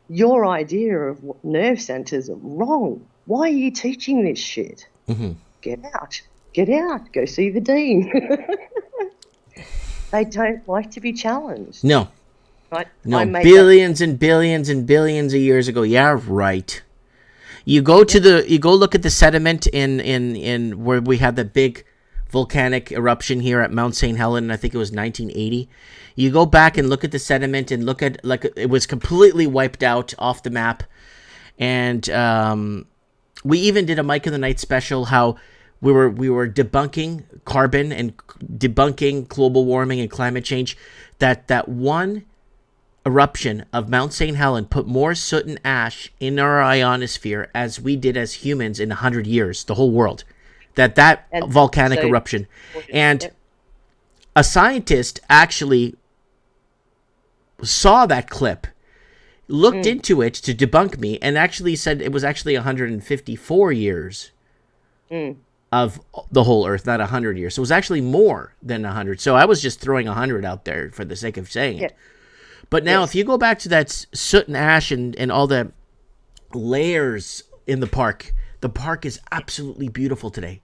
S5: Your idea of what nerve centres are wrong. Why are you teaching this shit?
S1: Mm-hmm.
S5: Get out, go see the dean. They don't like to be challenged.
S1: No,
S5: Right?
S1: No,
S5: I made
S1: billions and billions and billions of years ago. Yeah, right. You go look at the sediment in where we had the big volcanic eruption here at Mount St. Helens. I think it was 1980. You go back and look at the sediment and look at, like, it was completely wiped out off the map. And we even did a Mike of the Night special how we were debunking carbon and debunking global warming and climate change. That one eruption of Mount St. Helens put more soot and ash in our ionosphere as we did as humans in 100 years, the whole world. That
S5: And
S1: volcanic
S5: so-
S1: eruption. And
S5: Yep.
S1: a scientist actually saw that clip, looked into it to debunk me, and actually said it was actually 154 years of the whole Earth, not 100 years. So it was actually more than 100. So I was just throwing 100 out there for the sake of saying it.
S5: Yeah.
S1: But now,
S5: Yes.
S1: if you go back to that soot and ash and all the layers in the park is absolutely beautiful today.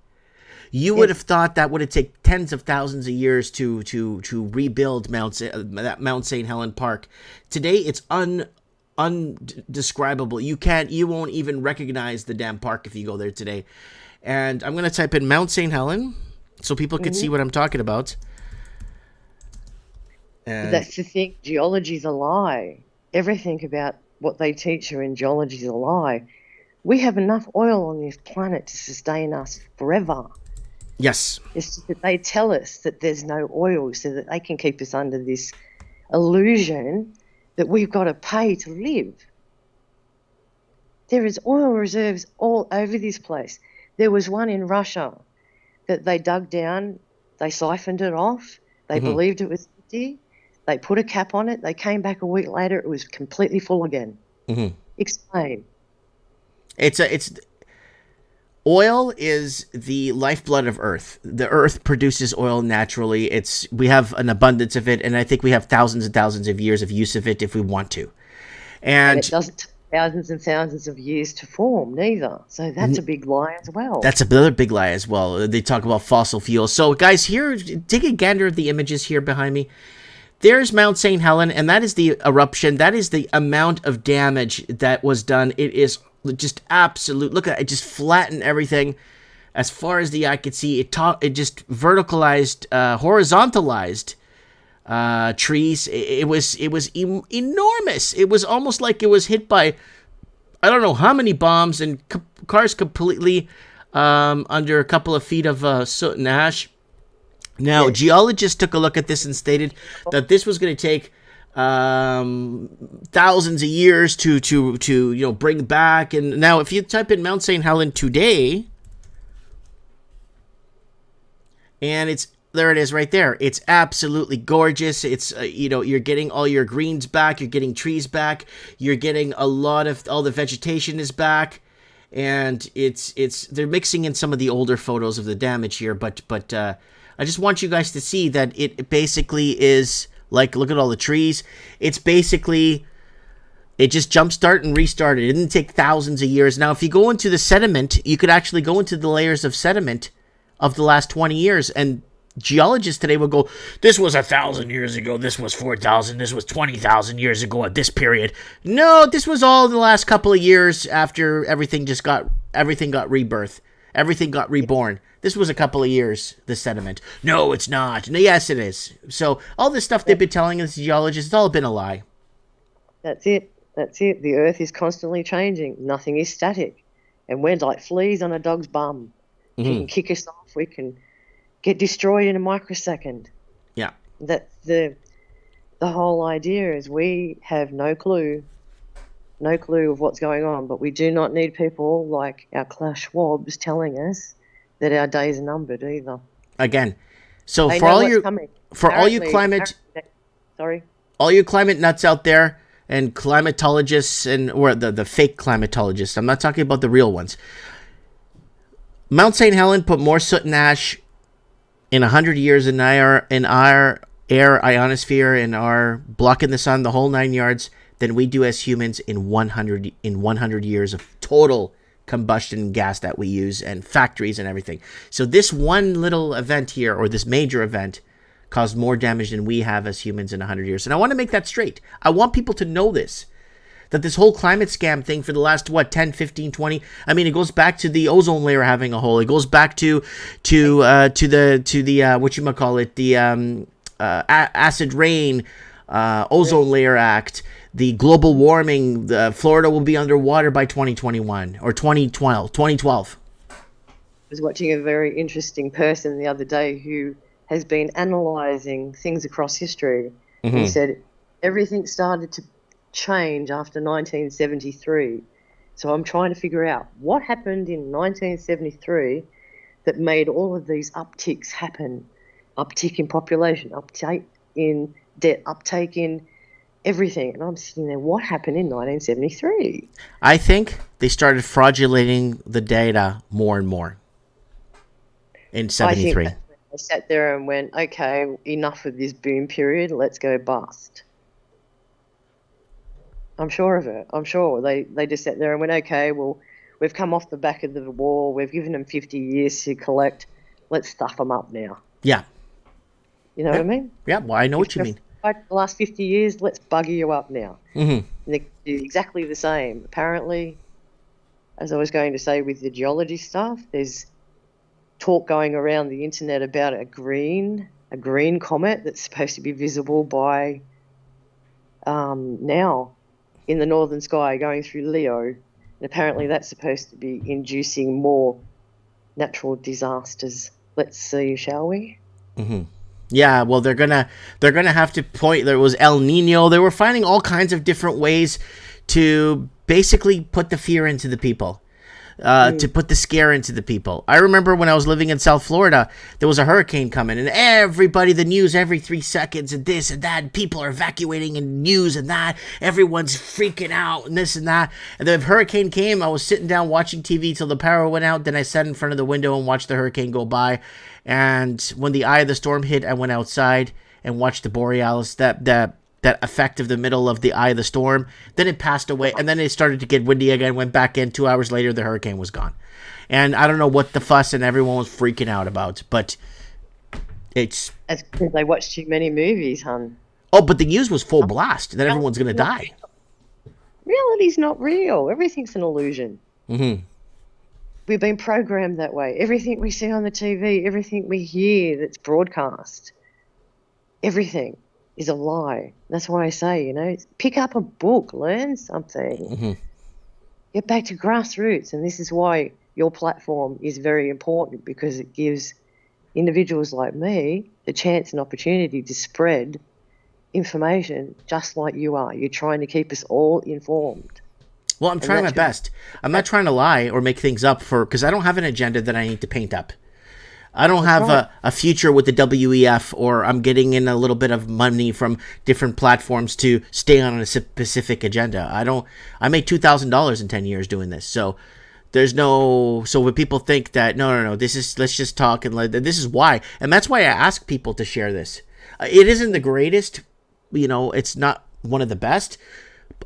S1: You would have thought that would have taken tens of thousands of years to rebuild Mount St. Helens Park. Today, it's undescribable. You won't even recognize the damn park if you go there today. And I'm going to type in Mount St. Helens so people can see what I'm talking about. And
S5: That's the thing. Geology's a lie. Everything about what they teach you in geology is a lie. We have enough oil on this planet to sustain us forever.
S1: yes,
S5: It's just that they tell us that there's no oil so that they can keep us under this illusion that we've got to pay to live. There is oil reserves all over this place. There was one in Russia that they dug down, they siphoned it off, they believed it was empty, they put a cap on it, they came back a week later, it was completely full again. Explain.
S1: it's oil is the lifeblood of Earth. The Earth produces oil naturally. We have an abundance of it, and I think we have thousands and thousands of years of use of it if we want to.
S5: And
S1: And
S5: it doesn't take thousands and thousands of years to form neither. So that's a big lie as well.
S1: that's another big lie as well. They talk about fossil fuels. So, guys, here, take a gander at the images here behind me. There's Mount St. Helens, and that is the eruption. That is the amount of damage that was done. It is just absolute. Look at it. It just flattened everything as far as the eye could see. It just verticalized, horizontalized trees. It was enormous. It was almost like it was hit by, I don't know how many bombs, and cars completely under a couple of feet of soot and ash. Now, geologists took a look at this and stated that this was going to take thousands of years to bring back. And now, if you type in Mount St. Helens today, and there it is right there. It's absolutely gorgeous. It's you're getting all your greens back. You're getting trees back. You're getting all the vegetation is back. And they're mixing in some of the older photos of the damage here, but I just want you guys to see that it basically is like, look at all the trees. It's basically, it just jumpstart and restarted. It didn't take thousands of years. Now, if you go into the sediment, you could actually go into the layers of sediment of the last 20 years, and geologists today will go, this was 1,000 years ago, this was 4,000, this was 20,000 years ago at this period. No, this was all the last couple of years after everything got rebirth. Everything got reborn. This was a couple of years, the sediment. No, it's not. No, yes, it is. So all this stuff they've been telling us, geologists, it's all been a lie.
S5: That's it. The Earth is constantly changing. Nothing is static. And we're like fleas on a dog's bum. If you can kick us off, we can get destroyed in a microsecond.
S1: Yeah.
S5: That's the whole idea is we have no clue of what's going on, but we do not need people like our Klaus Schwabs telling us that our days are numbered either.
S1: Again, so
S5: They
S1: for
S5: know
S1: all
S5: what's
S1: you
S5: coming.
S1: all you climate nuts out there and climatologists or the fake climatologists, I'm not talking about the real ones. Mount St. Helens put more soot and ash in 100 years in our air ionosphere, in our blocking the sun, the whole 9 yards, than we do as humans in 100 years of total combustion gas that we use, and factories and everything. So this one little event here, or this major event, caused more damage than we have as humans in 100 years. And I want to make that straight. I want people to know this. That this whole climate scam thing for the last, 10, 15, 20... I mean, it goes back to the ozone layer having a hole. It goes back to the whatchamacallit, the acid rain, ozone layer act, the global warming. Florida will be underwater by 2021 or 2012.
S5: I was watching a very interesting person the other day who has been analysing things across history.
S1: Mm-hmm.
S5: He said everything started to change after 1973. So I'm trying to figure out what happened in 1973 that made all of these upticks happen. Uptick in population, uptake in debt, uptake in everything. And I'm sitting there, what happened in 1973?
S1: I think they started fraudulating the data more and more in 73.
S5: I think they sat there and went, okay, enough of this boom period, let's go bust. I'm sure of it. I'm sure. They just sat there and went, okay, well, we've come off the back of the war. We've given them 50 years to collect. Let's stuff them up now.
S1: Yeah.
S5: You know what I mean?
S1: Yeah, well, I know what you mean.
S5: The last 50 years, let's bugger you up now.
S1: Mm-hmm.
S5: And they do exactly the same. Apparently, as I was going to say with the geology stuff, there's talk going around the internet about a green comet that's supposed to be visible by now in the northern sky going through Leo. And apparently that's supposed to be inducing more natural disasters. Let's see, shall we?
S1: Mm-hmm. Yeah, well, they're gonna have to point. There was El Nino. They were finding all kinds of different ways to basically put the fear into the people, to put the scare into the people. I remember when I was living in South Florida, there was a hurricane coming, and everybody, the news every 3 seconds, and this and that, and people are evacuating, and news and that. Everyone's freaking out, and this and that. And the hurricane came. I was sitting down watching TV till the power went out. Then I sat in front of the window and watched the hurricane go by. And when the eye of the storm hit, I went outside and watched the borealis, that effect of the middle of the eye of the storm. Then it passed away, and then it started to get windy again, went back in. 2 hours later, the hurricane was gone. And I don't know what the fuss and everyone was freaking out about, but it's...
S5: That's because they watch too many movies, hun.
S1: Oh, but the news was full blast that everyone's going to die.
S5: Reality's not real. Everything's an illusion.
S1: Mm-hmm.
S5: We've been programmed that way. Everything we see on the TV, everything we hear that's broadcast, everything is a lie. That's why I say, pick up a book, learn something.
S1: Mm-hmm.
S5: Get back to grassroots. And this is why your platform is very important, because it gives individuals like me the chance and opportunity to spread information just like you are. You're trying to keep us all informed.
S1: Well, I'm trying my best. I'm not trying to lie or make things up because I don't have an agenda that I need to paint up. I don't have a future with the WEF, or I'm getting in a little bit of money from different platforms to stay on a specific agenda. I made $2,000 in 10 years doing this. So so when people think that, no, let's just talk, and this is why. And that's why I ask people to share this. It isn't the greatest, it's not one of the best.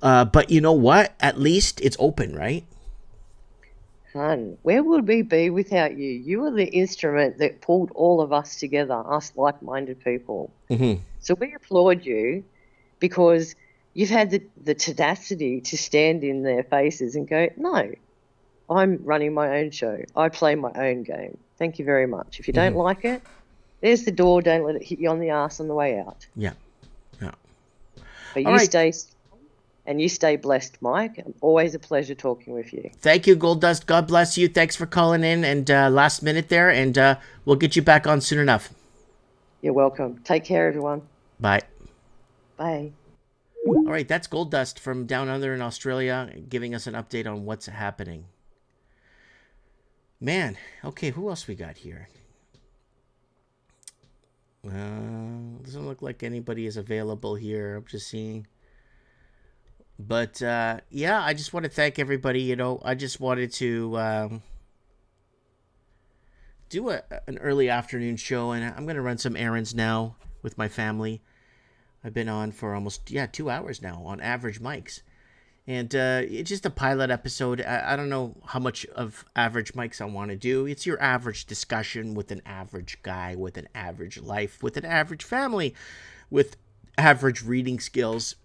S1: But you know what? At least it's open, right?
S5: Hun, where would we be without you? You were the instrument that pulled all of us together, us like-minded people.
S1: Mm-hmm.
S5: So we applaud you because you've had the tenacity to stand in their faces and go, no, I'm running my own show. I play my own game. Thank you very much. If you don't like it, there's the door. Don't let it hit you on the ass on the way out.
S1: Yeah.
S5: But you stay... And you stay blessed, Mike. Always a pleasure talking with you.
S1: Thank you, Gold Dust. God bless you. Thanks for calling in and last minute there. And we'll get you back on soon enough.
S5: You're welcome. Take care, everyone.
S1: Bye.
S5: Bye.
S1: All right, that's Gold Dust from down under in Australia, giving us an update on what's happening. Man, okay, who else we got here? Doesn't look like anybody is available here. I'm just seeing. But, yeah, I just want to thank everybody. I just wanted to do an early afternoon show, and I'm going to run some errands now with my family. I've been on for almost, 2 hours now on Average Mics. And it's just a pilot episode. I don't know how much of Average Mics I want to do. It's your average discussion with an average guy, with an average life, with an average family, with average reading skills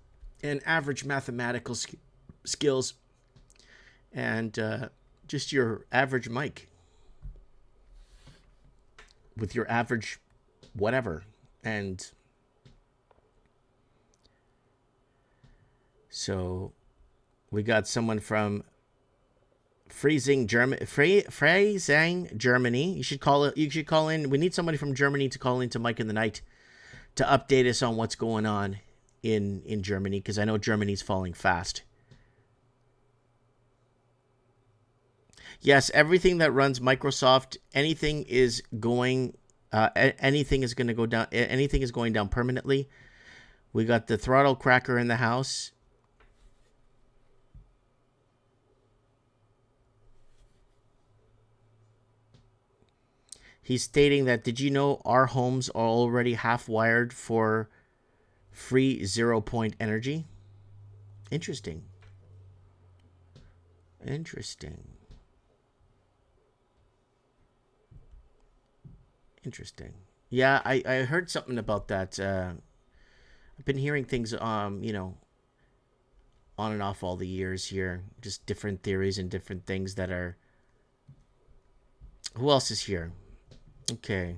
S1: and average mathematical skills, and just your average mic with your average whatever. And so we got someone from Freezing Germany. You should call it. You should call in. We need somebody from Germany to call into Mike in the Night to update us on what's going on in Germany, because I know Germany's falling fast. Yes, everything that runs Microsoft, anything is going to go down. Anything is going down permanently. We got the throttle cracker in the house. He's stating that, did you know our homes are already half wired for free 0-point energy? Interesting. Interesting. Yeah, I heard something about that. I've been hearing things, on and off all the years here. Just different theories and different things that are... Who else is here? Okay.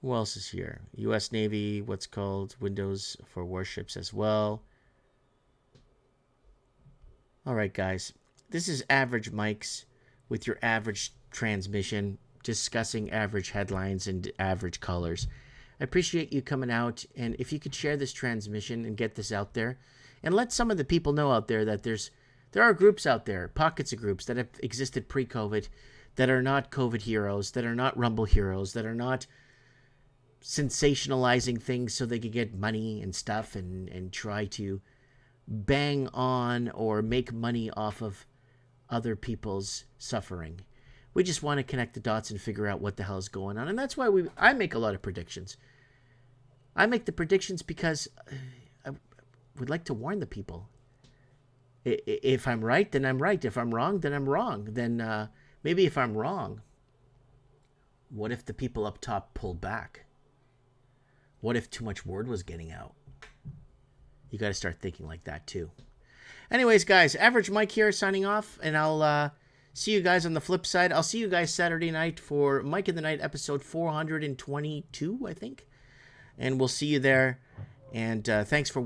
S1: Who else is here? U.S. Navy, what's called Windows for warships as well. All right, guys. This is Average Mics with your average transmission, discussing average headlines and average colors. I appreciate you coming out, and if you could share this transmission and get this out there, and let some of the people know out there that there are groups out there, pockets of groups that have existed pre-COVID, that are not COVID heroes, that are not Rumble heroes, that are not sensationalizing things so they could get money and stuff and try to bang on or make money off of other people's suffering. We just want to connect the dots and figure out what the hell is going on. And that's why I make a lot of predictions. I make the predictions because I would like to warn the people. If I'm right, then I'm right. If I'm wrong, then I'm wrong. Then maybe if I'm wrong, what if the people up top pulled back? What if too much word was getting out? You got to start thinking like that too. Anyways, guys, Average Mike here signing off, and I'll see you guys on the flip side. I'll see you guys Saturday night for Mike in the Night episode 422, I think. And we'll see you there. And thanks for watching.